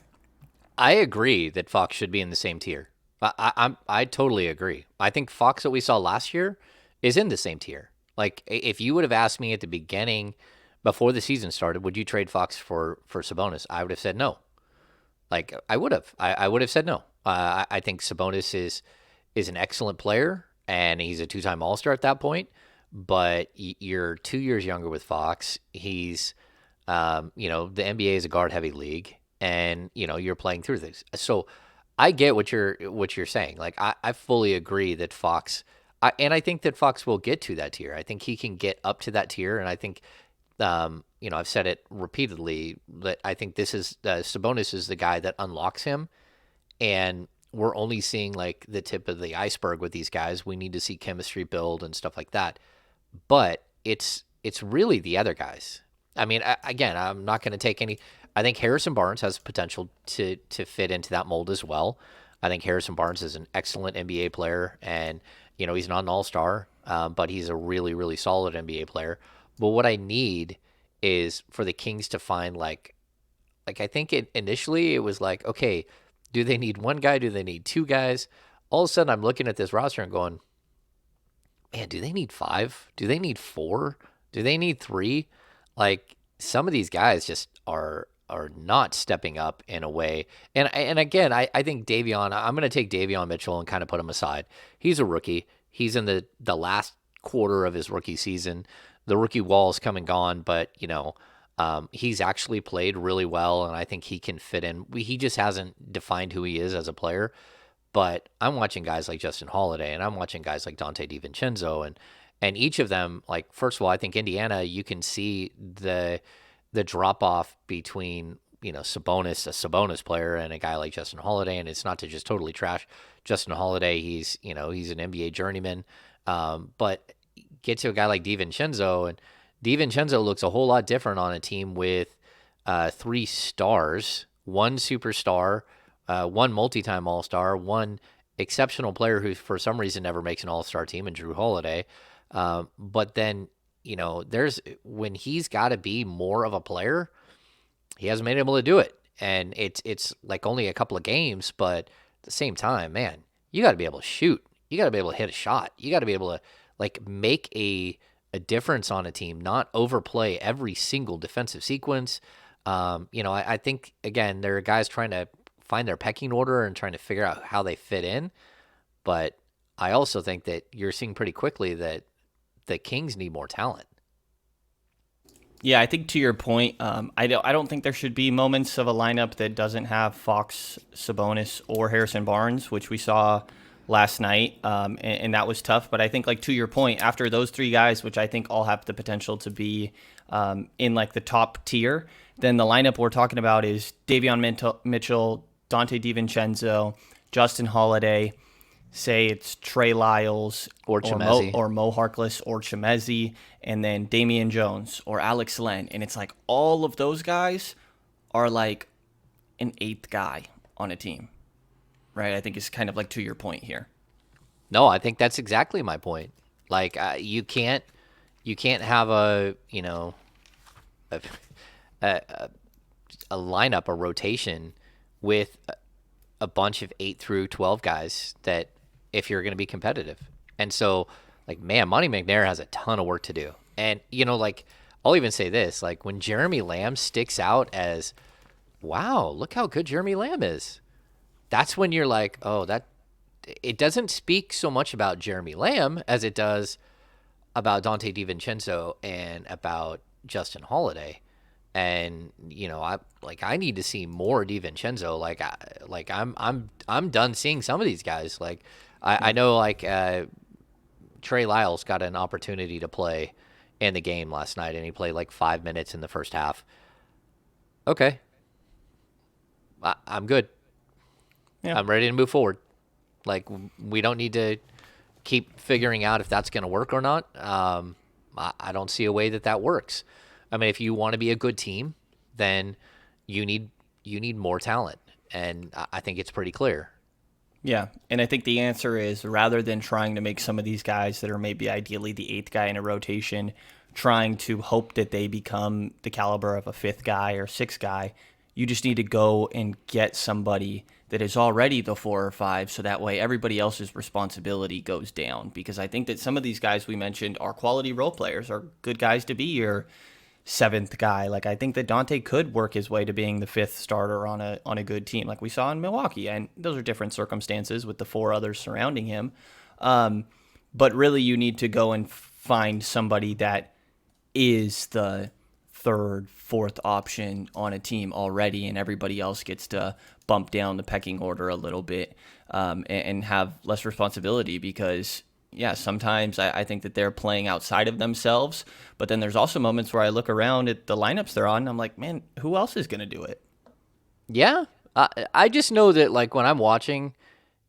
I agree that Fox should be in the same tier. I totally agree. I think Fox that we saw last year is in the same tier. Like if you would have asked me at the beginning, before the season started, would you trade Fox for Sabonis? I would have said no. Like I would have. I would have said no. I think Sabonis is an excellent player, and he's a two-time All-Star at that point. But you're 2 years younger with Fox. He's, the NBA is a guard-heavy league, and you're playing through things. So I get what you're saying. Like I fully agree that Fox, and I think that Fox will get to that tier. I think he can get up to that tier, and I think, I've said it repeatedly that I think this is Sabonis is the guy that unlocks him, and we're only seeing like the tip of the iceberg with these guys. We need to see chemistry build and stuff like that. But it's really the other guys. I mean, again, I'm not going to take any. I think Harrison Barnes has potential to fit into that mold as well. I think Harrison Barnes is an excellent NBA player, and he's not an all-star, but he's a really really solid NBA player. But what I need is for the Kings to find like I think initially it was like, okay, do they need one guy? Do they need two guys? All of a sudden, I'm looking at this roster and going, man, do they need five? Do they need four? Do they need three? Like some of these guys just are not stepping up in a way. And again, I think Davion. I'm going to take Davion Mitchell and kind of put him aside. He's a rookie. He's in the last quarter of his rookie season. The rookie wall's come and gone, but he's actually played really well, and I think he can fit in. He just hasn't defined who he is as a player. But I'm watching guys like Justin Holiday, and I'm watching guys like Dante DiVincenzo, and each of them, like, first of all, I think Indiana, you can see the drop off between Sabonis, a Sabonis player, and a guy like Justin Holiday, and it's not to just totally trash Justin Holiday. He's an NBA journeyman, but get to a guy like DiVincenzo, and DiVincenzo looks a whole lot different on a team with three stars, one superstar, one multi-time All-Star, one exceptional player who for some reason never makes an All-Star team, and Drew Holiday. But then, there's when he's got to be more of a player, he hasn't been able to do it. And it's like only a couple of games, but at the same time, man, you got to be able to shoot. You got to be able to hit a shot. You got to be able to like make a difference on a team, not overplay every single defensive sequence. I think, again, there are guys trying to find their pecking order and trying to figure out how they fit in. But I also think that you're seeing pretty quickly that the Kings need more talent. Yeah, I think to your point, I don't think there should be moments of a lineup that doesn't have Fox, Sabonis, or Harrison Barnes, which we saw last night, and that was tough. But I think, like, to your point, after those three guys, which I think all have the potential to be in like the top tier, then the lineup we're talking about is Davion Mitchell, Dante DiVincenzo, Justin Holiday, say it's Trey Lyles or Mo Harkless or Chimezie, and then Damian Jones or Alex Len. And it's like all of those guys are like an eighth guy on a team, right? I think it's kind of like to your point here. No, I think that's exactly my point. Like you can't have a lineup, a rotation with a bunch of 8 through 12 guys that if you're going to be competitive. And so, like, man, Monty McNair has a ton of work to do. And, like, I'll even say this, like, when Jeremy Lamb sticks out as, wow, look how good Jeremy Lamb is. That's when you're like, oh, it doesn't speak so much about Jeremy Lamb as it does about Dante DiVincenzo and about Justin Holiday. And I need to see more DiVincenzo. I'm done seeing some of these guys. Like I know Trey Lyles got an opportunity to play in the game last night, and he played like 5 minutes in the first half. Okay, I'm good. Yeah. I'm ready to move forward. Like we don't need to keep figuring out if that's going to work or not. I don't see a way that works. I mean, if you want to be a good team, then you need more talent, and I think it's pretty clear. Yeah, and I think the answer is, rather than trying to make some of these guys that are maybe ideally the eighth guy in a rotation, trying to hope that they become the caliber of a fifth guy or sixth guy, you just need to go and get somebody that is already the 4 or 5, so that way everybody else's responsibility goes down. Because I think that some of these guys we mentioned are quality role players, are good guys to be your seventh guy. Like, I think that Dante could work his way to being the fifth starter on a good team, like we saw in Milwaukee. And those are different circumstances with the 4 others surrounding him. But really, you need to go and find somebody that is the third, fourth option on a team already, and everybody else gets to bump down the pecking order a little bit and have less responsibility. Because yeah, sometimes I think that they're playing outside of themselves, but then there's also moments where I look around at the lineups they're on, and I'm like, man, who else is going to do it? Yeah, I just know that, like, when I'm watching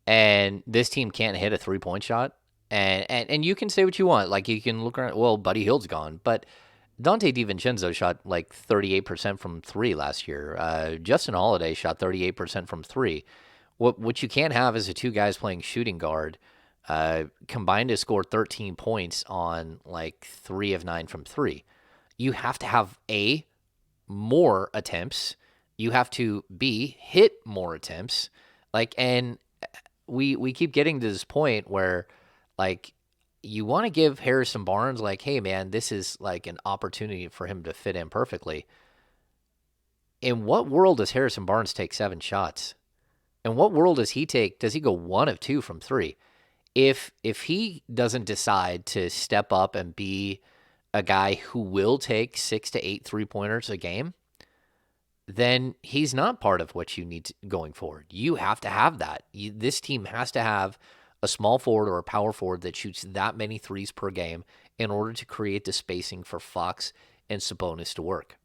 and this team can't hit a 3-point shot, and you can say what you want, like, you can look around, well, Buddy Hield's gone, but Dante DiVincenzo shot like 38% from three last year. Justin Holiday shot 38% from three. What you can't have is the two guys playing shooting guard combined to score 13 points on like 3 of 9 from three. You have to have more attempts. You have to hit more attempts. And we keep getting to this point where like you want to give Harrison Barnes like, hey man, this is like an opportunity for him to fit in perfectly. In what world does Harrison Barnes take 7 shots? In what world does he go 1 of 2 from three? If he doesn't decide to step up and be a guy who will take 6 to 8 3-pointers a game, then he's not part of what you need going forward. You have to have that. This team has to have a small forward or a power forward that shoots that many threes per game in order to create the spacing for Fox and Sabonis to work.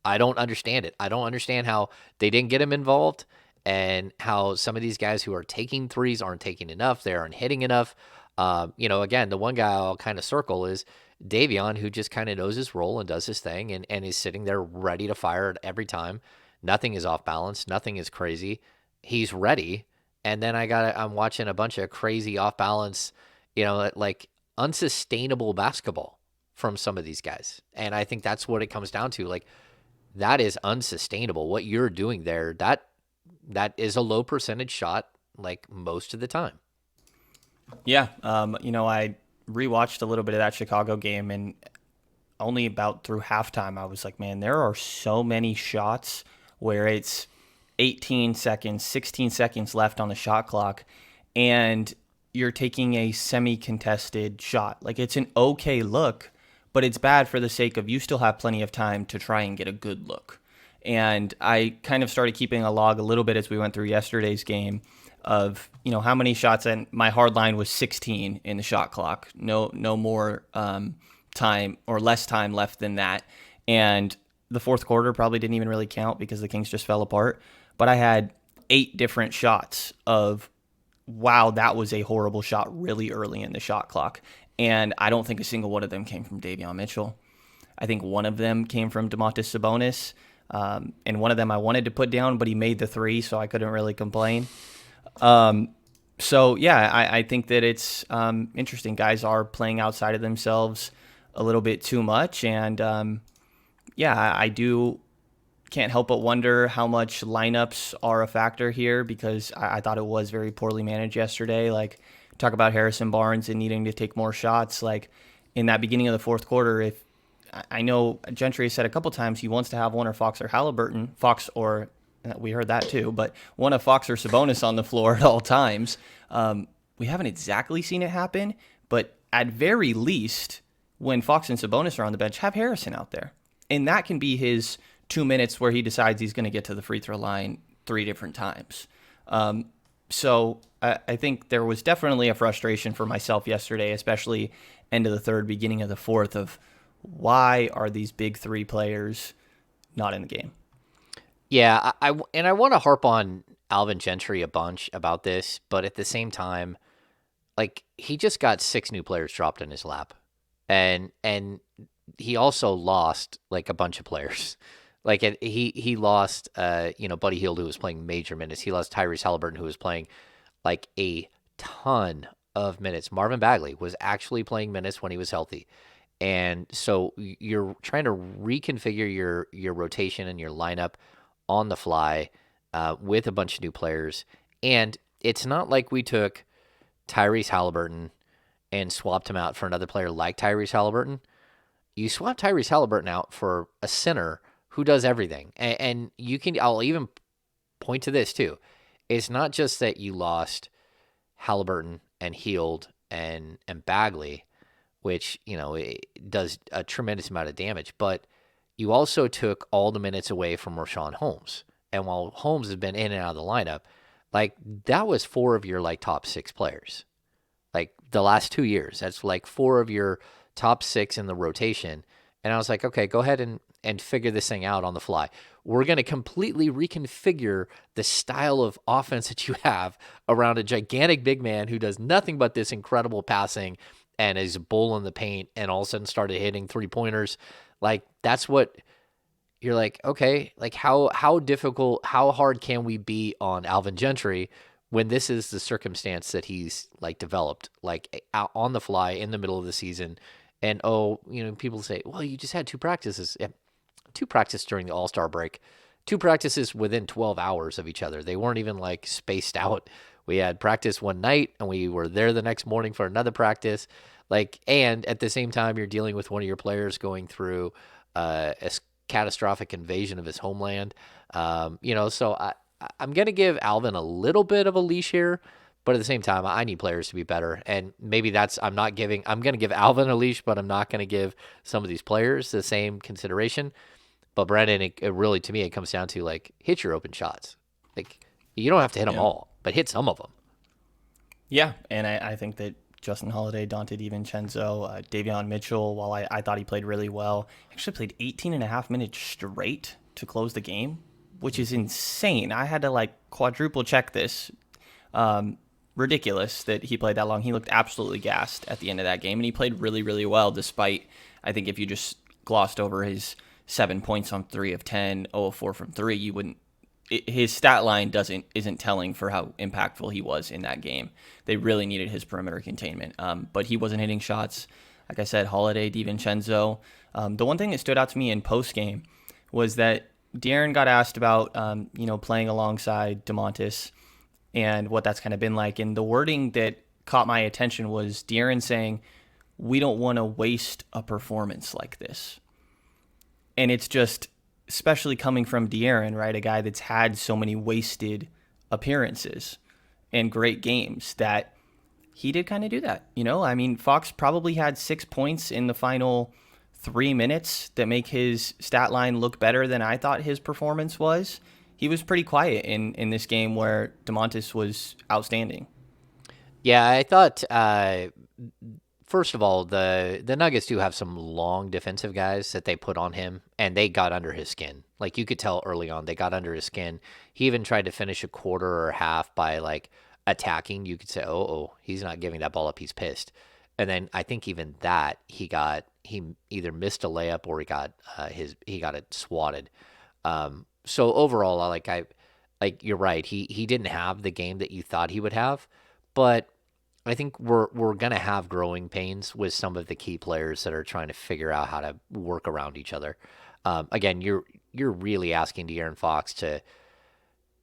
I don't understand it. I don't understand how they didn't get him involved and how some of these guys who are taking threes aren't taking enough. They aren't hitting enough. Again, the one guy I'll kind of circle is Davion, who just kind of knows his role and does his thing and is sitting there ready to fire it every time. Nothing is off balance. Nothing is crazy. He's ready. And then I'm watching a bunch of crazy off balance, like unsustainable basketball from some of these guys. And I think that's what it comes down to. Like, that is unsustainable. What you're doing there, that is a low percentage shot, like most of the time. Yeah. I rewatched a little bit of that Chicago game, and only about through halftime, I was like, man, there are so many shots where it's 18 seconds, 16 seconds left on the shot clock, and you're taking a semi-contested shot. Like, it's an okay look, but it's bad for the sake of you still have plenty of time to try and get a good look. And I kind of started keeping a log a little bit as we went through yesterday's game of, how many shots, and my hard line was 16 in the shot clock. No more time or less time left than that. And the fourth quarter probably didn't even really count because the Kings just fell apart. But I had 8 different shots of, wow, that was a horrible shot really early in the shot clock. And I don't think a single one of them came from Davion Mitchell. I think one of them came from Domantas Sabonis. And one of them I wanted to put down, but he made the 3, so I couldn't really complain. I think that it's interesting. Guys are playing outside of themselves a little bit too much. And I do can't help but wonder how much lineups are a factor here, because I thought it was very poorly managed yesterday. Like, talk about Harrison Barnes and needing to take more shots. Like, in that beginning of the fourth quarter, if I know Gentry said a couple times he wants to have one or Fox or Halliburton, we heard that too, but one of Fox or Sabonis on the floor at all times. We haven't exactly seen it happen, but at very least, when Fox and Sabonis are on the bench, have Harrison out there. And that can be his 2 minutes where he decides he's going to get to the free throw line 3 different times. I think there was definitely a frustration for myself yesterday, especially end of the third, beginning of the fourth, of why are these big 3 players not in the game? Yeah, I want to harp on Alvin Gentry a bunch about this, but at the same time, like, he just got 6 new players dropped in his lap, and he also lost like a bunch of players. Like, he lost, Buddy Hield, who was playing major minutes. He lost Tyrese Halliburton, who was playing like a ton of minutes. Marvin Bagley was actually playing minutes when he was healthy. And so you're trying to reconfigure your rotation and your lineup on the fly with a bunch of new players. And it's not like we took Tyrese Halliburton and swapped him out for another player like Tyrese Halliburton. You swap Tyrese Halliburton out for a center who does everything. And I'll even point to this too. It's not just that you lost Halliburton and Hield and Bagley, which, it does a tremendous amount of damage, but you also took all the minutes away from Richaun Holmes. And while Holmes has been in and out of the lineup, like, that was 4 of your like top 6 players. Like, the last 2 years, that's like 4 of your top 6 in the rotation. And I was like, okay, go ahead and figure this thing out on the fly. We're going to completely reconfigure the style of offense that you have around a gigantic big man who does nothing but this incredible passing and is a bull in the paint and all of a sudden started hitting 3-pointers. Like that's what you're like, okay, like how difficult, how hard can we be on Alvin Gentry when this is the circumstance that he's like developed, like out on the fly in the middle of the season? And people say, well, you just had two practices. Yeah, two practices during the All-Star break, two practices within 12 hours of each other. They weren't even like spaced out. We had practice one night and we were there the next morning for another practice. Like, and at the same time, you're dealing with one of your players going through a catastrophic invasion of his homeland. So I'm going to give Alvin a little bit of a leash here, but at the same time, I need players to be better. And maybe I'm going to give Alvin a leash, but I'm not going to give some of these players the same consideration. But Brandon, it really, to me, it comes down to like hit your open shots. Like you don't have to hit them Yeah. all, but hit some of them. Yeah, and I think that Justin Holiday, Dante DiVincenzo, Davion Mitchell, while I thought he played really well, actually played 18 and a half minutes straight to close the game, which is insane. I had to like quadruple check this. Ridiculous that he played that long. He looked absolutely gassed at the end of that game, and he played really, really well despite, I think if you just glossed over his 7 points on 3 of 10, 0 of 4 from 3, you wouldn't. His stat line isn't telling for how impactful he was in that game. They really needed his perimeter containment, but he wasn't hitting shots. Like I said, Holiday, DiVincenzo. The one thing that stood out to me in post game was that De'Aaron got asked about playing alongside DeMontis and what that's kind of been like. And the wording that caught my attention was De'Aaron saying, "We don't want to waste a performance like this." And it's just, especially coming from De'Aaron, right, a guy that's had so many wasted appearances and great games, that he did kind of do that. I mean, Fox probably had 6 points in the final 3 minutes that make his stat line look better than I thought his performance was. He was pretty quiet in this game where DeMontis was outstanding. Yeah, I thought first of all, the Nuggets do have some long defensive guys that they put on him, and they got under his skin. Like you could tell early on, they got under his skin. He even tried to finish a quarter or half by like attacking. You could say, "Oh, he's not giving that ball up. He's pissed." And then I think even that he either missed a layup or he got it swatted. So overall, you're right. He didn't have the game that you thought he would have, but I think we're gonna have growing pains with some of the key players that are trying to figure out how to work around each other. Again, you're really asking De'Aaron Fox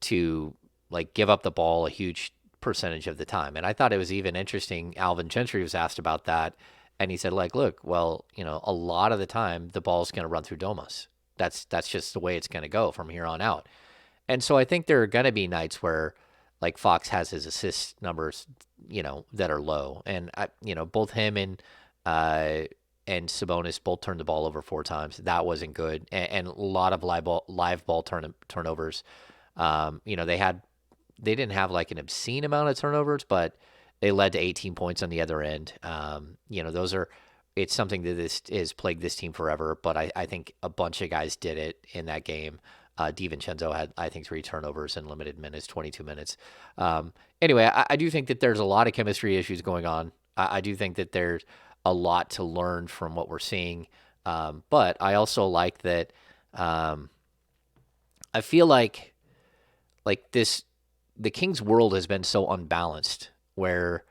to like give up the ball a huge percentage of the time. And I thought it was even interesting. Alvin Gentry was asked about that, and he said, like, look, well, a lot of the time the ball's going to run through Domas. That's just the way it's going to go from here on out. And so I think there are going to be nights where like Fox has his assist numbers, that are low, and both him and Sabonis both turned the ball over 4 times. That wasn't good, and a lot of live ball turnovers. They didn't have like an obscene amount of turnovers, but they led to 18 points on the other end. It's something that this is plagued this team forever, but I think a bunch of guys did it in that game. DiVincenzo had, I think, 3 turnovers in limited minutes, 22 minutes. Anyway, I do think that there's a lot of chemistry issues going on. I do think that there's a lot to learn from what we're seeing. But I also like that I feel like the Kings world has been so unbalanced where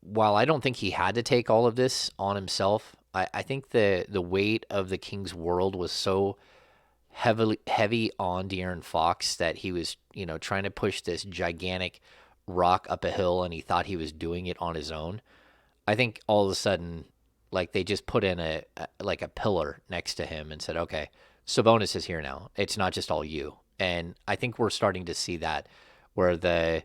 while I don't think he had to take all of this on himself, I think the weight of the Kings world was so heavy on De'Aaron Fox that he was, trying to push this gigantic rock up a hill, and he thought he was doing it on his own. I think all of a sudden, like they just put in a pillar next to him and said, "Okay, Sabonis is here now. It's not just all you." And I think we're starting to see that, where the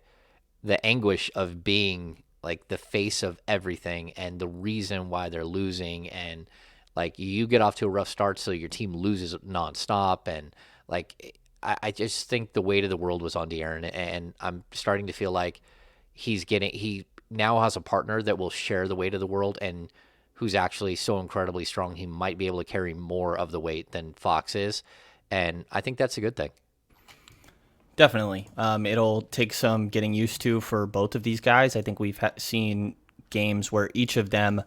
anguish of being like the face of everything and the reason why they're losing, and like you get off to a rough start, so your team loses nonstop, and like I just think the weight of the world was on De'Aaron, and I'm starting to feel like he now has a partner that will share the weight of the world, and who's actually so incredibly strong he might be able to carry more of the weight than Fox is, and I think that's a good thing. Definitely. It'll take some getting used to for both of these guys. I think we've seen games where each of them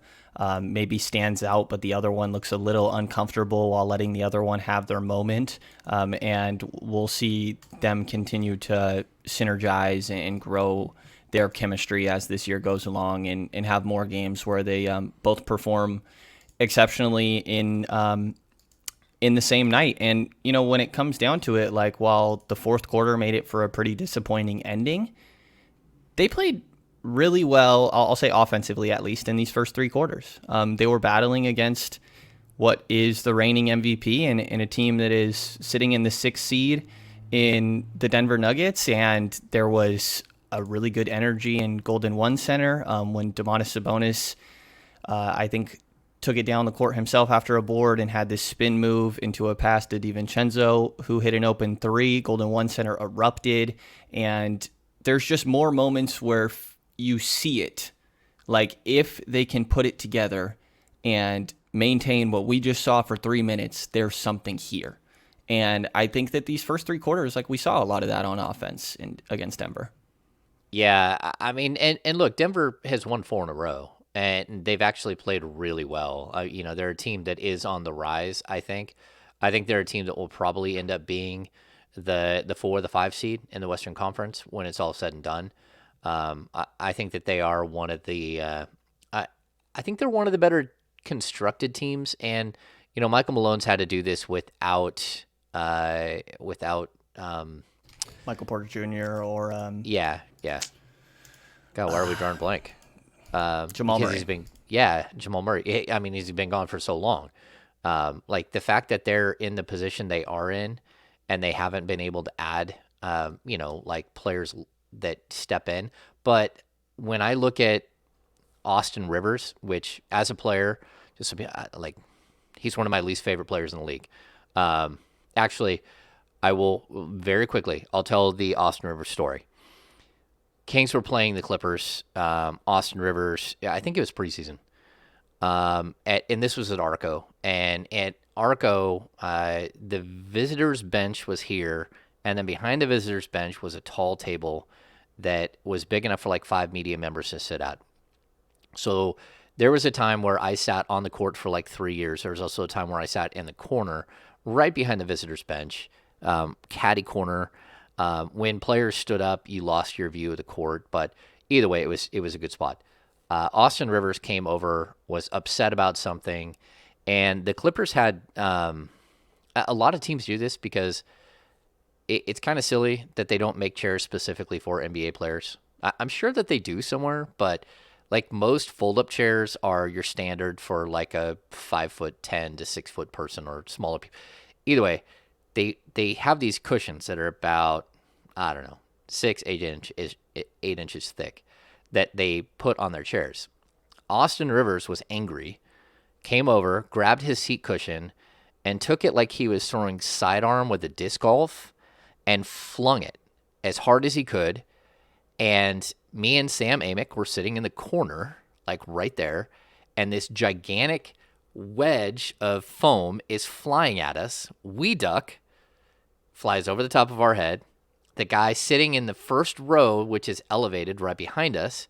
maybe stands out, but the other one looks a little uncomfortable while letting the other one have their moment. And we'll see them continue to synergize and grow their chemistry as this year goes along, and have more games where they both perform exceptionally in the same night. And, when it comes down to it, like, while the fourth quarter made it for a pretty disappointing ending, they played really well, I'll say offensively at least, in these first three quarters. They were battling against what is the reigning MVP and a team that is sitting in the 6th seed in the Denver Nuggets. And there was a really good energy in Golden One Center when Domantas Sabonis, I think, took it down the court himself after a board and had this spin move into a pass to DiVincenzo, who hit an open three. Golden One Center erupted, and there's just more moments where you see it. Like, if they can put it together and maintain what we just saw for 3 minutes, there's something here. And I think that these first three quarters, like, we saw a lot of that on offense against Denver. Yeah, I mean, and look, Denver has won 4 in a row, and they've actually played really well. They're a team that is on the rise, I think. I think they're a team that will probably end up being the 4 or the 5 seed in the Western Conference when it's all said and done. I think that they are one of the I think they're one of the better constructed teams, and Michael Malone's had to do this without Michael Porter Jr. or yeah. God, why are we drawing blank? Jamal Murray. Jamal Murray. I mean, he's been gone for so long. Like, the fact that they're in the position they are in, and they haven't been able to add, like, players that step in. But when I look at Austin Rivers, which as a player, just to be like, he's one of my least favorite players in the league. Actually, I will very quickly, I'll tell the Austin Rivers story. Kings were playing the Clippers. Austin Rivers, I think it was preseason. And this was at Arco. And at Arco, the visitors' bench was here, and then behind the visitors' bench was a tall table that was big enough for like 5 media members to sit at. So there was a time where I sat on the court for like 3 years. There was also a time where I sat in the corner right behind the visitors' bench, caddy corner. When players stood up, you lost your view of the court, but either way, it was a good spot. Austin Rivers came over, was upset about something, and the Clippers had a lot of teams do this because it's kind of silly that they don't make chairs specifically for NBA players. I'm sure that they do somewhere, but like, most fold-up chairs are your standard for like a 5'10" to 6 foot person or smaller people. Either way, they have these cushions that are about, I don't know, 8 inches thick that they put on their chairs. Austin Rivers was angry, came over, grabbed his seat cushion, and took it like he was throwing sidearm with a disc golf and flung it as hard as he could. And me and Sam Amick were sitting in the corner, like right there, and this gigantic wedge of foam is flying at us. We duck, flies over the top of our head. The guy sitting in the first row, which is elevated right behind us,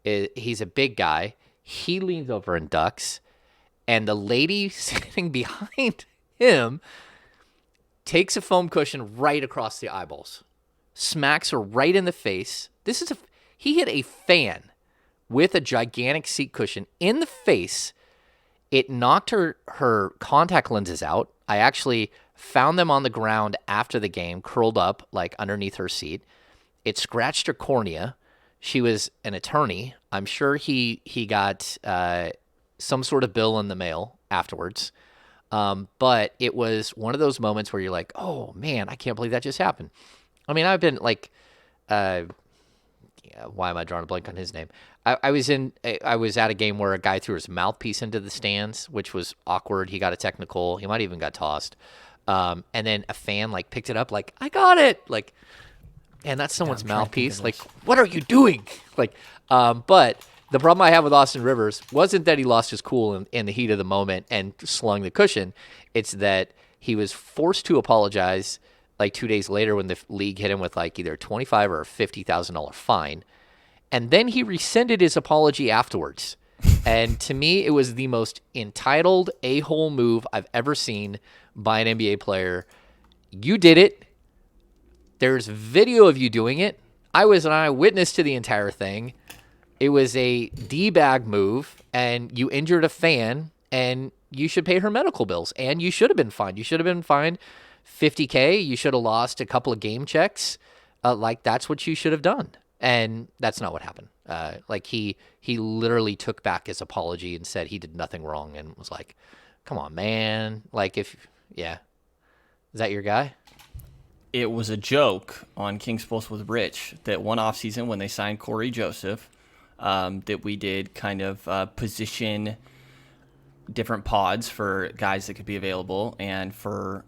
he's a big guy. He leans over and ducks, and the lady sitting behind him takes a foam cushion right across the eyeballs, smacks her right in the face. He hit a fan with a gigantic seat cushion in the face. It knocked her contact lenses out. I actually found them on the ground after the game, curled up like underneath her seat. It scratched her cornea. She was an attorney. I'm sure he got some sort of bill in the mail afterwards. But it was one of those moments where you're like, oh man, I can't believe that just happened. I mean, I've been like, why am I drawing a blank on his name? I was at a game where a guy threw his mouthpiece into the stands, which was awkward. He got a technical. He might even got tossed. And then a fan like picked it up, like, I got it. Like, and that's someone's mouthpiece. Like, what are you doing? Like, but the problem I have with Austin Rivers wasn't that he lost his cool in the heat of the moment and slung the cushion. It's that he was forced to apologize like 2 days later when the league hit him with like either $25,000 or $50,000 fine. And then he rescinded his apology afterwards. And to me, it was the most entitled a-hole move I've ever seen by an NBA player. You did it. There's video of you doing it. I was an eyewitness to the entire thing. It was a D-bag move, and you injured a fan, and you should pay her medical bills, and you should have been fined. You should have been fined $50K. You should have lost a couple of game checks. That's what you should have done, and that's not what happened. He literally took back his apology and said he did nothing wrong, and was like, "Come on, man! Is that your guy?" It was a joke on King's Pulse with Rich that one offseason when they signed Corey Joseph, that we did kind of position different pods for guys that could be available. And for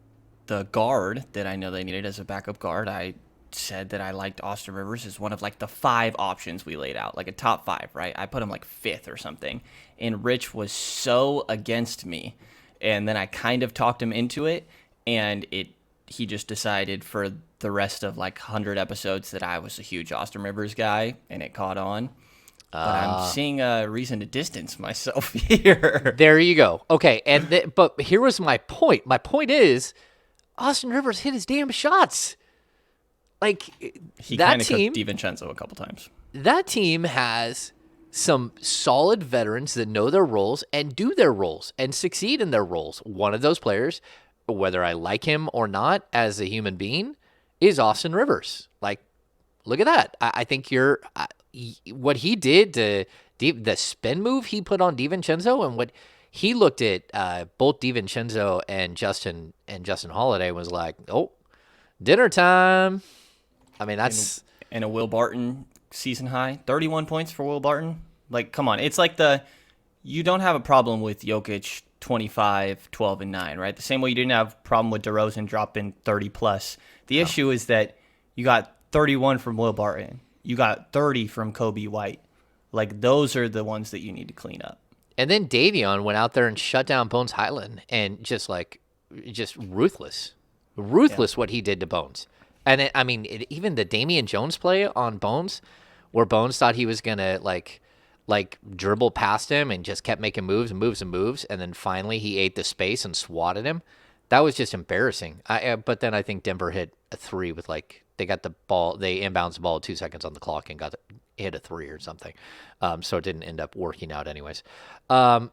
the guard that I know they needed as a backup guard, I said that I liked Austin Rivers as one of like the 5 options we laid out, like a top 5, right? I put him like 5th or something. And Rich was so against me. And then I kind of talked him into it, and he just decided for the rest of like 100 episodes that I was a huge Austin Rivers guy, and it caught on. But I'm seeing a reason to distance myself here. There you go. Okay, but here was my point. My point is, Austin Rivers hit his damn shots. Like, He that kind of team, cooked DiVincenzo a couple times. that team has some solid veterans that know their roles and do their roles and succeed in their roles. One of those players, whether I like him or not as a human being, is Austin Rivers. Like, look at that. I think what he did to the spin move he put on DiVincenzo, and what he looked at both DiVincenzo and Justin Holiday was like, oh, dinner time. I mean, that's And a Will Barton season high, 31 points for Will Barton. Like, come on. It's like you don't have a problem with Jokic 25, 12, and 9, right? The same way you didn't have a problem with DeRozan dropping 30 plus. The issue is that you got 31 from Will Barton. You got 30 from Kobe White. Like, those are the ones that you need to clean up. And then Davion went out there and shut down Bones Highland, and just ruthless what he did to Bones. And even the Damian Jones play on Bones, where Bones thought he was gonna like dribble past him and just kept making moves, and then finally he ate the space and swatted him. That was just embarrassing. But then I think Denver hit a 3 with they got the ball, they inbounds the ball 2 seconds on the clock and hit a 3 or something. So it didn't end up working out anyways. We've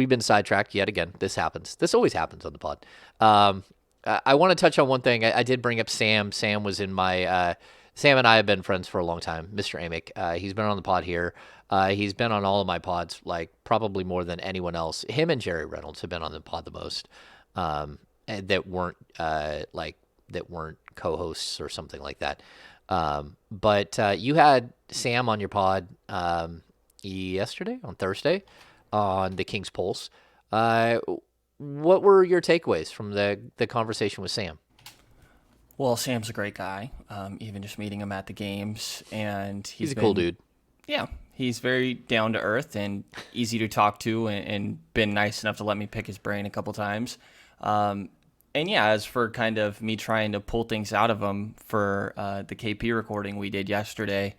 been sidetracked yet again. This happens. This always happens on the pod. I want to touch on one thing. I did bring up Sam. Sam was in my Sam and I have been friends for a long time. Mr. Amick. He's been on the pod here. He's been on all of my pods, probably more than anyone else. Him and Jerry Reynolds have been on the pod the most. And that weren't co-hosts or something like that. But you had Sam on your pod yesterday, on Thursday, on the King's Pulse. What were your takeaways from the conversation with Sam? Well, Sam's a great guy. Even just meeting him at the games, and he's a cool dude. Yeah, he's very down to earth and easy to talk to, and been nice enough to let me pick his brain a couple times. And yeah, as for kind of me trying to pull things out of him for the KP recording we did yesterday,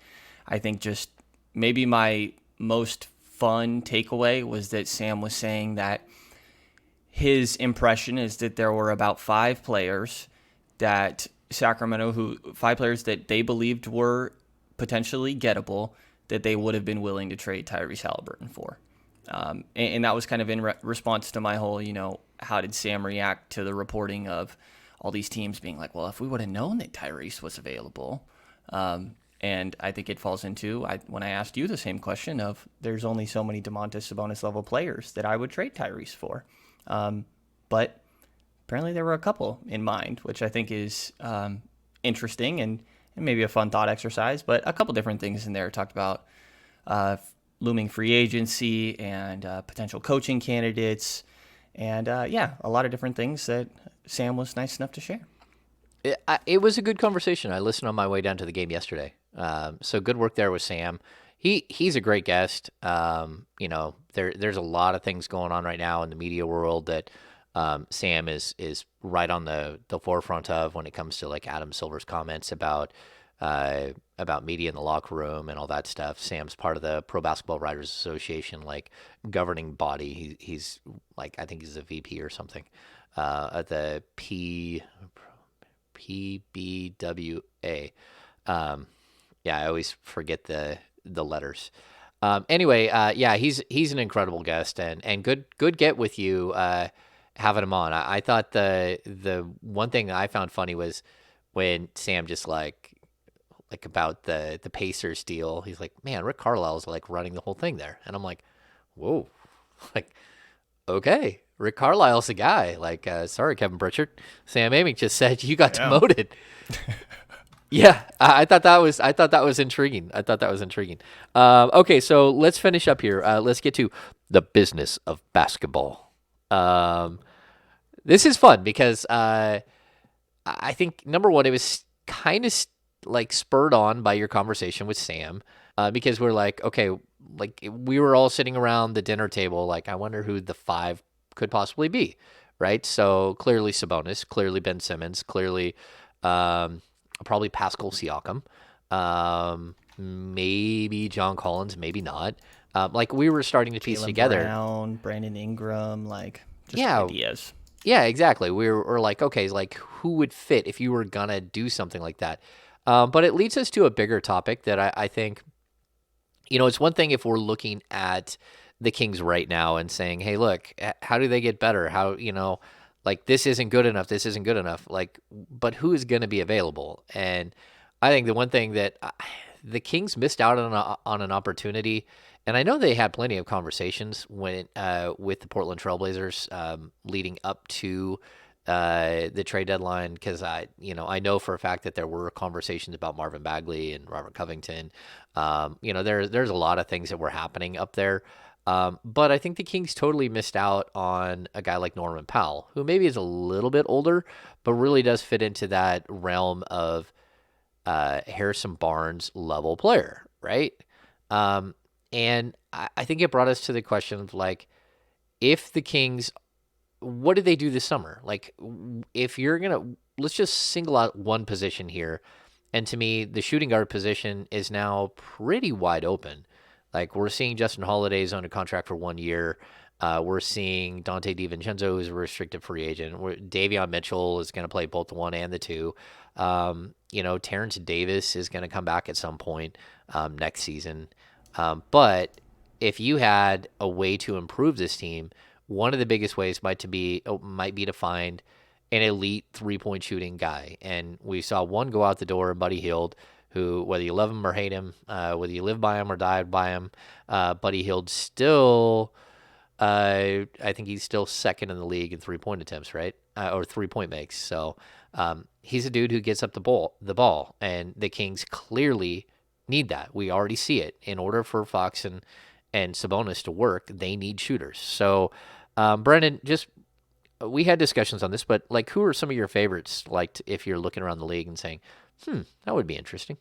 I think just maybe my most fun takeaway was that Sam was saying that his impression is that there were about 5 players that they believed were potentially gettable, that they would have been willing to trade Tyrese Halliburton for. And that was kind of in response to my whole, how did Sam react to the reporting of all these teams being like, well, if we would have known that Tyrese was available. And I think it falls into, when I asked you the same question of, there's only so many Domantas Sabonis level players that I would trade Tyrese for. But apparently there were a couple in mind, which I think is interesting and maybe a fun thought exercise, but a couple different things in there. Talked about looming free agency and potential coaching candidates, and a lot of different things that Sam was nice enough to share. It was a good conversation. I listened on my way down to the game yesterday. So good work there with Sam. He's a great guest. There's a lot of things going on right now in the media world that Sam is right on the forefront of when it comes to Adam Silver's comments about about media in the locker room and all that stuff. Sam's part of the Pro Basketball Writers Association, like governing body. He's like, I think he's a VP or something at the PBWA. Yeah, I always forget the letters. Anyway, yeah, he's an incredible guest and good get with you having him on. I thought the one thing that I found funny was when Sam just like about the Pacers deal. He's like, man, Rick Carlisle's like running the whole thing there, and I'm like, whoa, like okay, Rick Carlisle's the guy. Like, sorry, Kevin Pritchard, Sam Amick just said you got demoted. Yeah, I thought that was intriguing. Okay, so let's finish up here. Let's get to the business of basketball. This is fun because I think number one, it was kind of like spurred on by your conversation with Sam, because we're like, okay, like we were all sitting around the dinner table, like I wonder who the five could possibly be, right? So clearly Sabonis, clearly Ben Simmons, clearly probably Pascal Siakam, maybe John Collins, maybe not. Like we were starting to piece Jaylen together. Brown, Brandon Ingram, like just Yeah. ideas. Yeah, exactly. We're like, okay, like who would fit if you were gonna do something like that? But it leads us to a bigger topic that I think, it's one thing if we're looking at the Kings right now and saying, hey, look, how do they get better? How, like this isn't good enough. This isn't good enough. Like, but who is going to be available? And I think the one thing that the Kings missed out on an opportunity, and I know they had plenty of conversations with the Portland Trailblazers leading up to the trade deadline, because I know for a fact that there were conversations about Marvin Bagley and Robert Covington. There's a lot of things that were happening up there. But I think the Kings totally missed out on a guy like Norman Powell, who maybe is a little bit older, but really does fit into that realm of Harrison Barnes level player, right? And I think it brought us to the question of like, if the Kings, what did they do this summer? Like, if you're let's just single out one position here. And to me, the shooting guard position is now pretty wide open. Like, we're seeing Justin Holiday's on a contract for 1 year. We're seeing Dante DiVincenzo, who's a restricted free agent. Davion Mitchell is going to play both the 1 and the 2. Terrence Davis is going to come back at some point next season. But if you had a way to improve this team, one of the biggest ways might be to find an elite 3-point shooting guy. And we saw one go out the door, Buddy Hield, who, whether you love him or hate him, whether you live by him or die by him, Buddy Hield still, I think he's still second in the league in 3-point attempts, right? Or 3-point makes. So he's a dude who gets up the ball, and the Kings clearly need that. We already see it. In order for Fox and Sabonis to work, they need shooters. So, Brendan, we had discussions on this, but like, who are some of your favorites? Like, if you're looking around the league and saying, that would be interesting.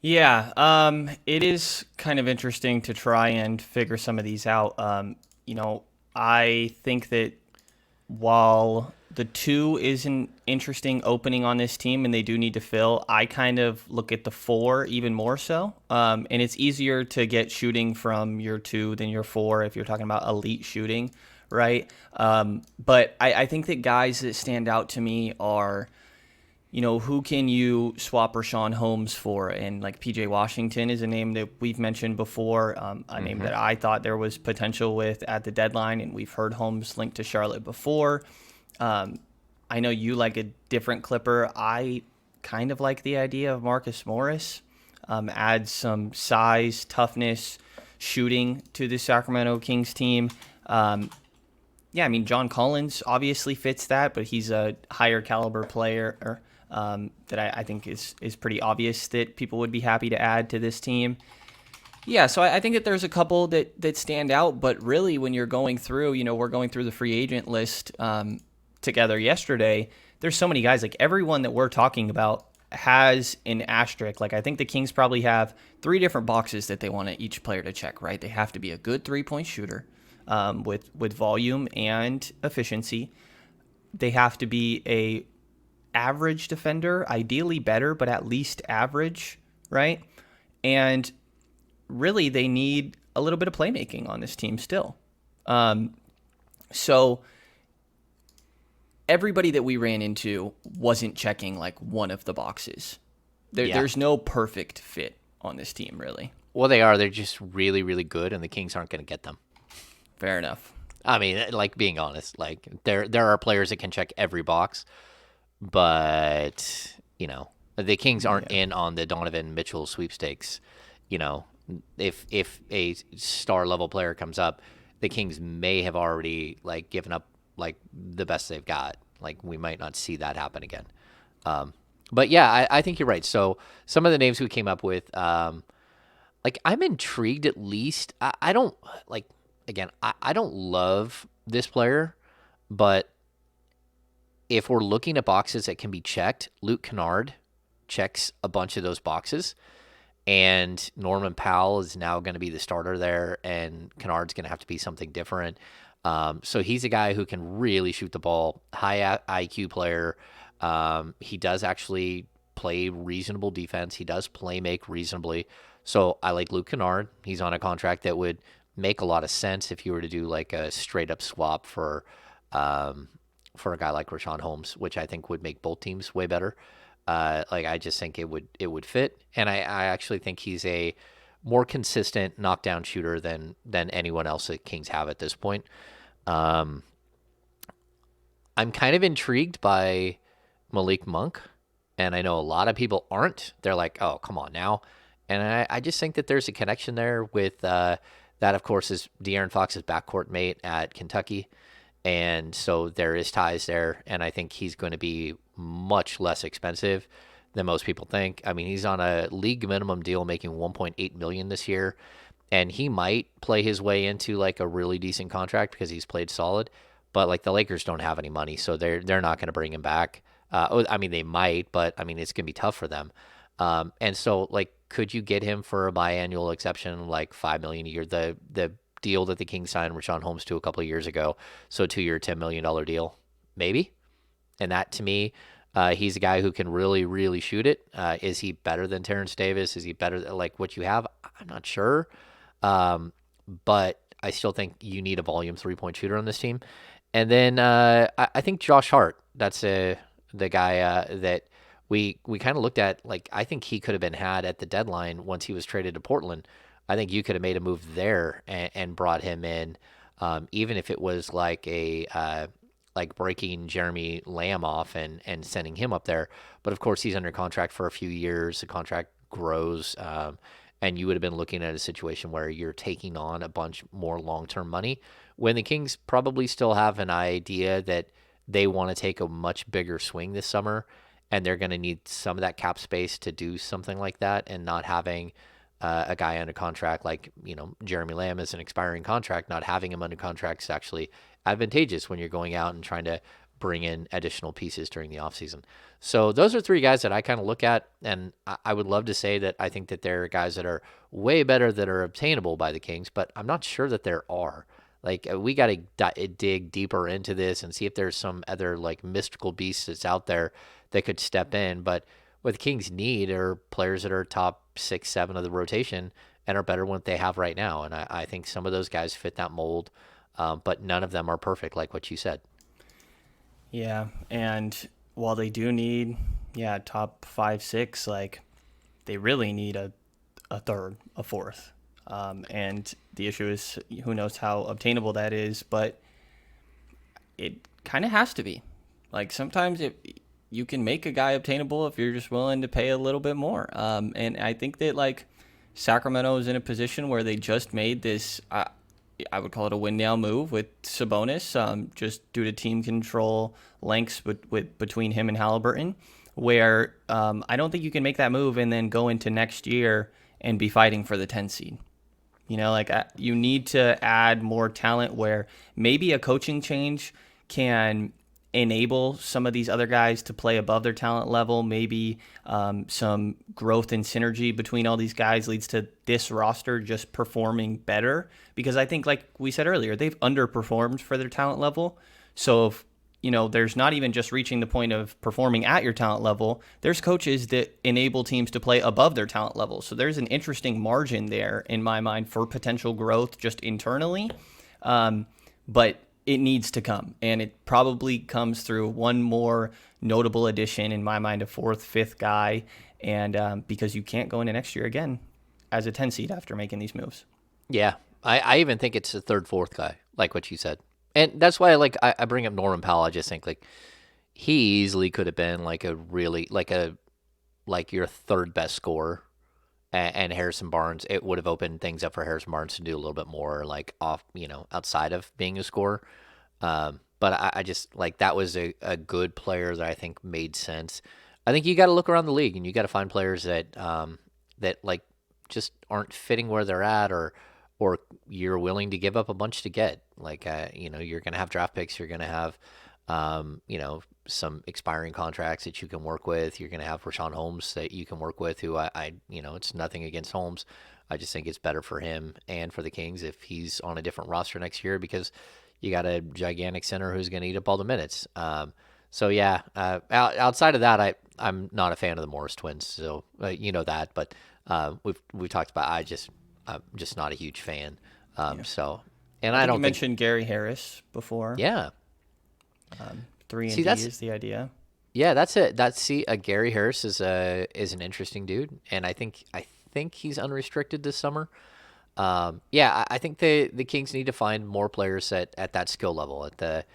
Yeah, it is kind of interesting to try and figure some of these out. I think that while the 2 is an interesting opening on this team and they do need to fill, I kind of look at the 4 even more so. And it's easier to get shooting from your 2 than your 4 if you're talking about elite shooting, right? But I think that guys that stand out to me are, who can you swap Rashawn Holmes for? And like PJ Washington is a name that we've mentioned before, a name that I thought there was potential with at the deadline, and we've heard Holmes linked to Charlotte before. I know you like a different Clipper. I kind of like the idea of Marcus Morris. Add some size, toughness, shooting to the Sacramento Kings team. John Collins obviously fits that, but he's a higher caliber player that I think is pretty obvious that people would be happy to add to this team. Yeah, so I think that there's a couple that stand out, but really when you're going through, we're going through the free agent list together yesterday, there's so many guys, like everyone that we're talking about has an asterisk. Like, I think the Kings probably have 3 different boxes that they want each player to check, right? They have to be a good 3-point shooter with volume and efficiency. They have to be average defender, ideally better, but at least average, right? And really, they need a little bit of playmaking on this team still. So everybody that we ran into wasn't checking like one of the boxes. There's no perfect fit on this team, really. Well, they are. They're just really, really good, and the Kings aren't going to get them. Fair enough. I mean, like, being honest, like, there are players that can check every box, but, the Kings aren't in on the Donovan Mitchell sweepstakes. If a star level player comes up, the Kings may have already, like, given up, like, the best they've got. Like, we might not see that happen again. But yeah, I think you're right. So some of the names we came up with, like, I'm intrigued at least. I don't, like, again, I don't love this player, but if we're looking at boxes that can be checked, Luke Kennard checks a bunch of those boxes. And Norman Powell is now going to be the starter there, and Kennard's going to have to be something different. So he's a guy who can really shoot the ball, high IQ player. He does actually play reasonable defense. He does make reasonably. So I like Luke Kennard. He's on a contract that would make a lot of sense if you were to do like a straight up swap for a guy like Richaun Holmes, which I think would make both teams way better. Like, I just think it would fit, and I actually think he's a more consistent knockdown shooter than anyone else that Kings have at this point. I'm kind of intrigued by Malik Monk, and I know a lot of people aren't. They're like, oh, come on now. And I just think that there's a connection there with that, of course, is De'Aaron Fox's backcourt mate at Kentucky. And so there is ties there, and I think he's going to be much less expensive than most people think. I mean, he's on a league minimum deal making $1.8 million this year, and he might play his way into like a really decent contract because he's played solid. But like, the Lakers don't have any money, so they're not going to bring him back. I mean, they might, but I mean, it's going to be tough for them. And so, like, could you get him for a biannual exception, like $5 million a year? The deal that the Kings signed Richaun Holmes to a couple of years ago, so 2-year, $10 million deal, maybe. And that, to me, he's a guy who can really, really shoot it. Is he better than Terrence Davis? Is he better than, like, what you have? I'm not sure. But I still think you need a volume 3-point shooter on this team. And then I think Josh Hart, that's the guy that we kind of looked at. Like, I think he could have been had at the deadline once he was traded to Portland. I think you could have made a move there and brought him in, even if it was like like breaking Jeremy Lamb off and sending him up there. But of course, he's under contract for a few years. The contract grows, and you would have been looking at a situation where you're taking on a bunch more long-term money, when the Kings probably still have an idea that they want to take a much bigger swing this summer, and they're going to need some of that cap space to do something like that, and not having a guy under contract like, Jeremy Lamb is an expiring contract. Not having him under contract is actually advantageous when you're going out and trying to bring in additional pieces during the offseason. So those are three guys that I kind of look at, and I would love to say that I think that there are guys that are way better that are obtainable by the Kings, but I'm not sure that there are. Like, we got to dig deeper into this and see if there's some other, like, mystical beast that's out there that could step in. But what the Kings need are players that are top 6, 7 of the rotation and are better than what they have right now. And I think some of those guys fit that mold, but none of them are perfect, like what you said. Yeah, and while they do need, top 5, 6, like, they really need a third, a fourth. And the issue is, who knows how obtainable that is, but it kind of has to be. Like, sometimes you can make a guy obtainable if you're just willing to pay a little bit more. And I think that, like, Sacramento is in a position where they just made this, I would call it a win now move with Sabonis, just due to team control lengths between him and Halliburton, where I don't think you can make that move and then go into next year and be fighting for the 10 seed. You need to add more talent where maybe a coaching change can enable some of these other guys to play above their talent level. Maybe some growth and synergy between all these guys leads to this roster just performing better. Because I think, like we said earlier, they've underperformed for their talent level. So if there's not even just reaching the point of performing at your talent level. There's coaches that enable teams to play above their talent level. So there's an interesting margin there in my mind for potential growth just internally. But it needs to come, and it probably comes through one more notable addition, in my mind, a fourth, fifth guy, and because you can't go into next year again as a 10 seed after making these moves. Yeah, I even think it's a third, fourth guy, like what you said. And that's why I bring up Norman Powell. I just think he easily could have been like your third best scorer, and Harrison Barnes. It would have opened things up for Harrison Barnes to do a little bit more outside of being a scorer. But I just that was a good player that I think made sense. I think you got to look around the league and you got to find players that just aren't fitting where they're at, or you're willing to give up a bunch to get. You're going to have draft picks. You're going to have, some expiring contracts that you can work with. You're going to have Rashawn Holmes that you can work with, who it's nothing against Holmes. I just think it's better for him and for the Kings if he's on a different roster next year, because you got a gigantic center who's going to eat up all the minutes. Outside of that, I'm not a fan of the Morris twins. So, that, but we've talked about, I'm just not a huge fan. So, and I don't you mentioned Gary Harris before. Yeah. 3-and-D is the idea. Yeah, that's it. Gary Harris is an interesting dude, and I think he's unrestricted this summer. I think the Kings need to find more players at that skill level, at the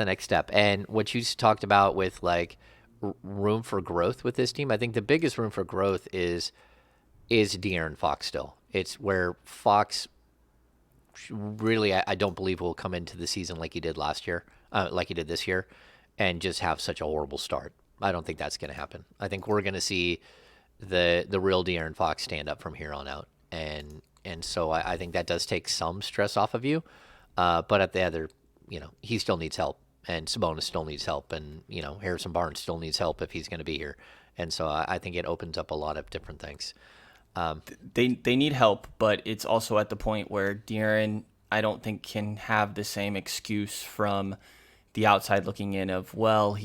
next step. And what you talked about with room for growth with this team, I think the biggest room for growth is De'Aaron Fox still. It's where Fox really, I don't believe, will come into the season like he did last year, like he did this year, and just have such a horrible start. I don't think that's going to happen. I think we're going to see the real De'Aaron Fox stand up from here on out, and so I think that does take some stress off of you. But at the other, he still needs help, and Sabonis still needs help, and Harrison Barnes still needs help if he's going to be here. And so I think it opens up a lot of different things. They need help, but it's also at the point where De'Aaron, I don't think, can have the same excuse from the outside looking in of, well,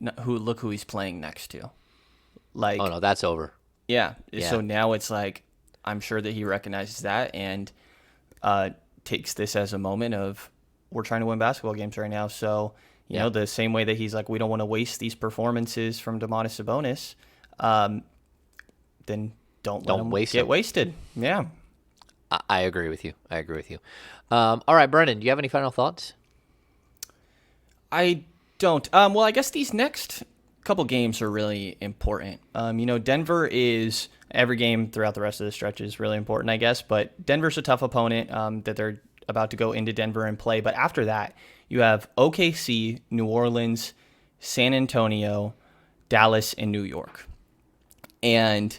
look who he's playing next to. Oh no, that's over. Yeah. So now it's I'm sure that he recognizes that and takes this as a moment of, we're trying to win basketball games right now. So, the same way that he's we don't want to waste these performances from Domantas Sabonis, then don't let him get wasted. Yeah. I agree with you. All right, Brennan, do you have any final thoughts? I don't. Well, I guess these next couple games are really important. Denver is, every game throughout the rest of the stretch is really important, I guess, but Denver's a tough opponent that they're about to go into Denver and play. But after that, you have OKC, New Orleans, San Antonio, Dallas, and New York. And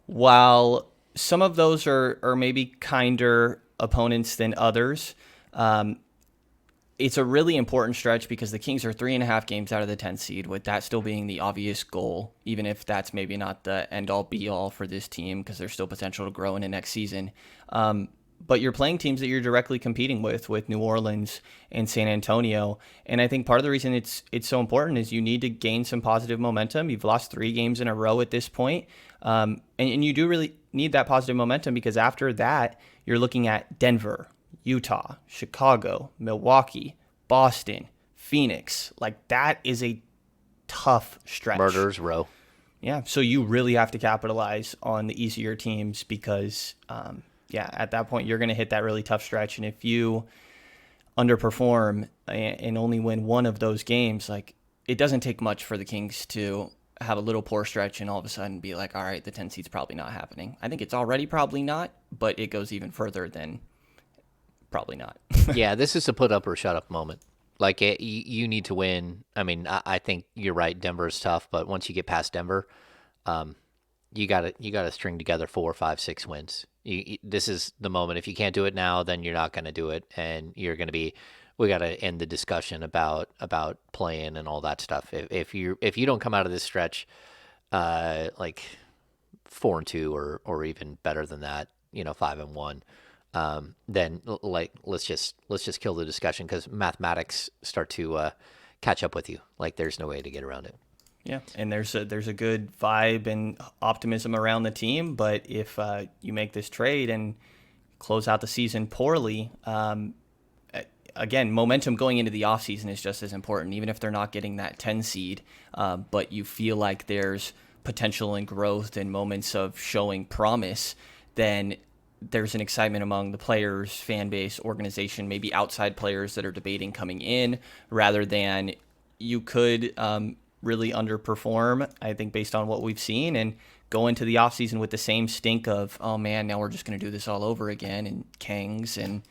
while some of those are maybe kinder opponents than others, it's a really important stretch because the Kings are 3.5 games out of the 10th seed, with that still being the obvious goal, even if that's maybe not the end-all be-all for this team, because there's still potential to grow into next season. But you're playing teams that you're directly competing with New Orleans and San Antonio. And I think part of the reason it's so important is you need to gain some positive momentum. You've lost 3 games in a row at this point. And you do really need that positive momentum, because after that, you're looking at Denver, Utah, Chicago, Milwaukee, Boston, Phoenix. That is a tough stretch. Murderers row. Yeah, so you really have to capitalize on the easier teams, because at that point you're going to hit that really tough stretch. And if you underperform and only win one of those games, it doesn't take much for the Kings to have a little poor stretch and all of a sudden be all right, the 10 seed's probably not happening. I think it's already probably not, but it goes even further than probably not. Yeah, this is a put up or shut up moment. You need to win. I mean, I think you're right. Denver is tough, but once you get past Denver, you got to string together 4, 5, 6 wins. This is the moment. If you can't do it now, then you're not going to do it, and you're going to be. We got to end the discussion about playing and all that stuff. If you don't come out of this stretch, 4-2 or even better than that, 5-1. Then let's just kill the discussion, because mathematics start to catch up with you. Like there's no way to get around it. Yeah, and there's a good vibe and optimism around the team. But if you make this trade and close out the season poorly, again, momentum going into the offseason is just as important, even if they're not getting that 10 seed. But you feel like there's potential and growth and moments of showing promise, then there's an excitement among the players, fan base, organization, maybe outside players that are debating coming in, rather than you could really underperform, I think, based on what we've seen, and go into the offseason with the same stink of, oh man, now we're just going to do this all over again, and Kangs. And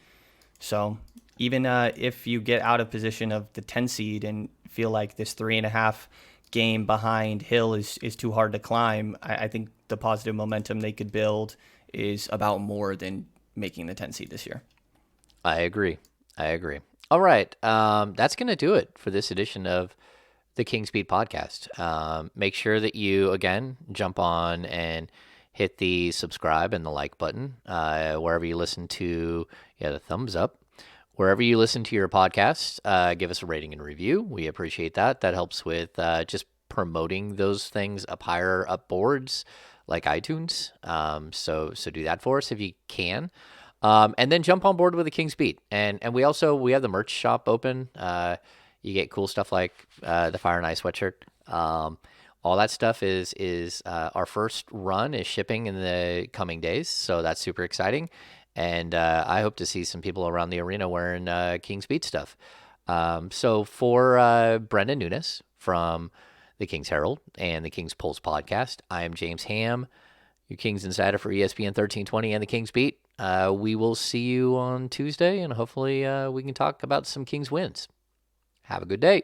so even if you get out of position of the 10 seed and feel like this 3.5 game behind Hill is too hard to climb, I think the positive momentum they could build is about more than making the 10 seed this year. I agree. All right. That's going to do it for this edition of the Kings Beat podcast. Make sure that you, again, jump on and hit the subscribe and the like button wherever you listen to, the thumbs up. Wherever you listen to your podcast, give us a rating and review. We appreciate that. That helps with just promoting those things up higher up boards like iTunes. So do that for us if you can. And then jump on board with the Kings Beat. And we have the merch shop open. You get cool stuff like the Fire and Ice sweatshirt. All that stuff is our first run is shipping in the coming days. So that's super exciting. And I hope to see some people around the arena wearing Kings Beat stuff. So for Brendan Nunes from the Kings Herald and the Kings Pulse podcast, I am James Ham, your Kings Insider for ESPN 1320 and the Kings Beat. We will see you on Tuesday, and hopefully we can talk about some Kings wins. Have a good day.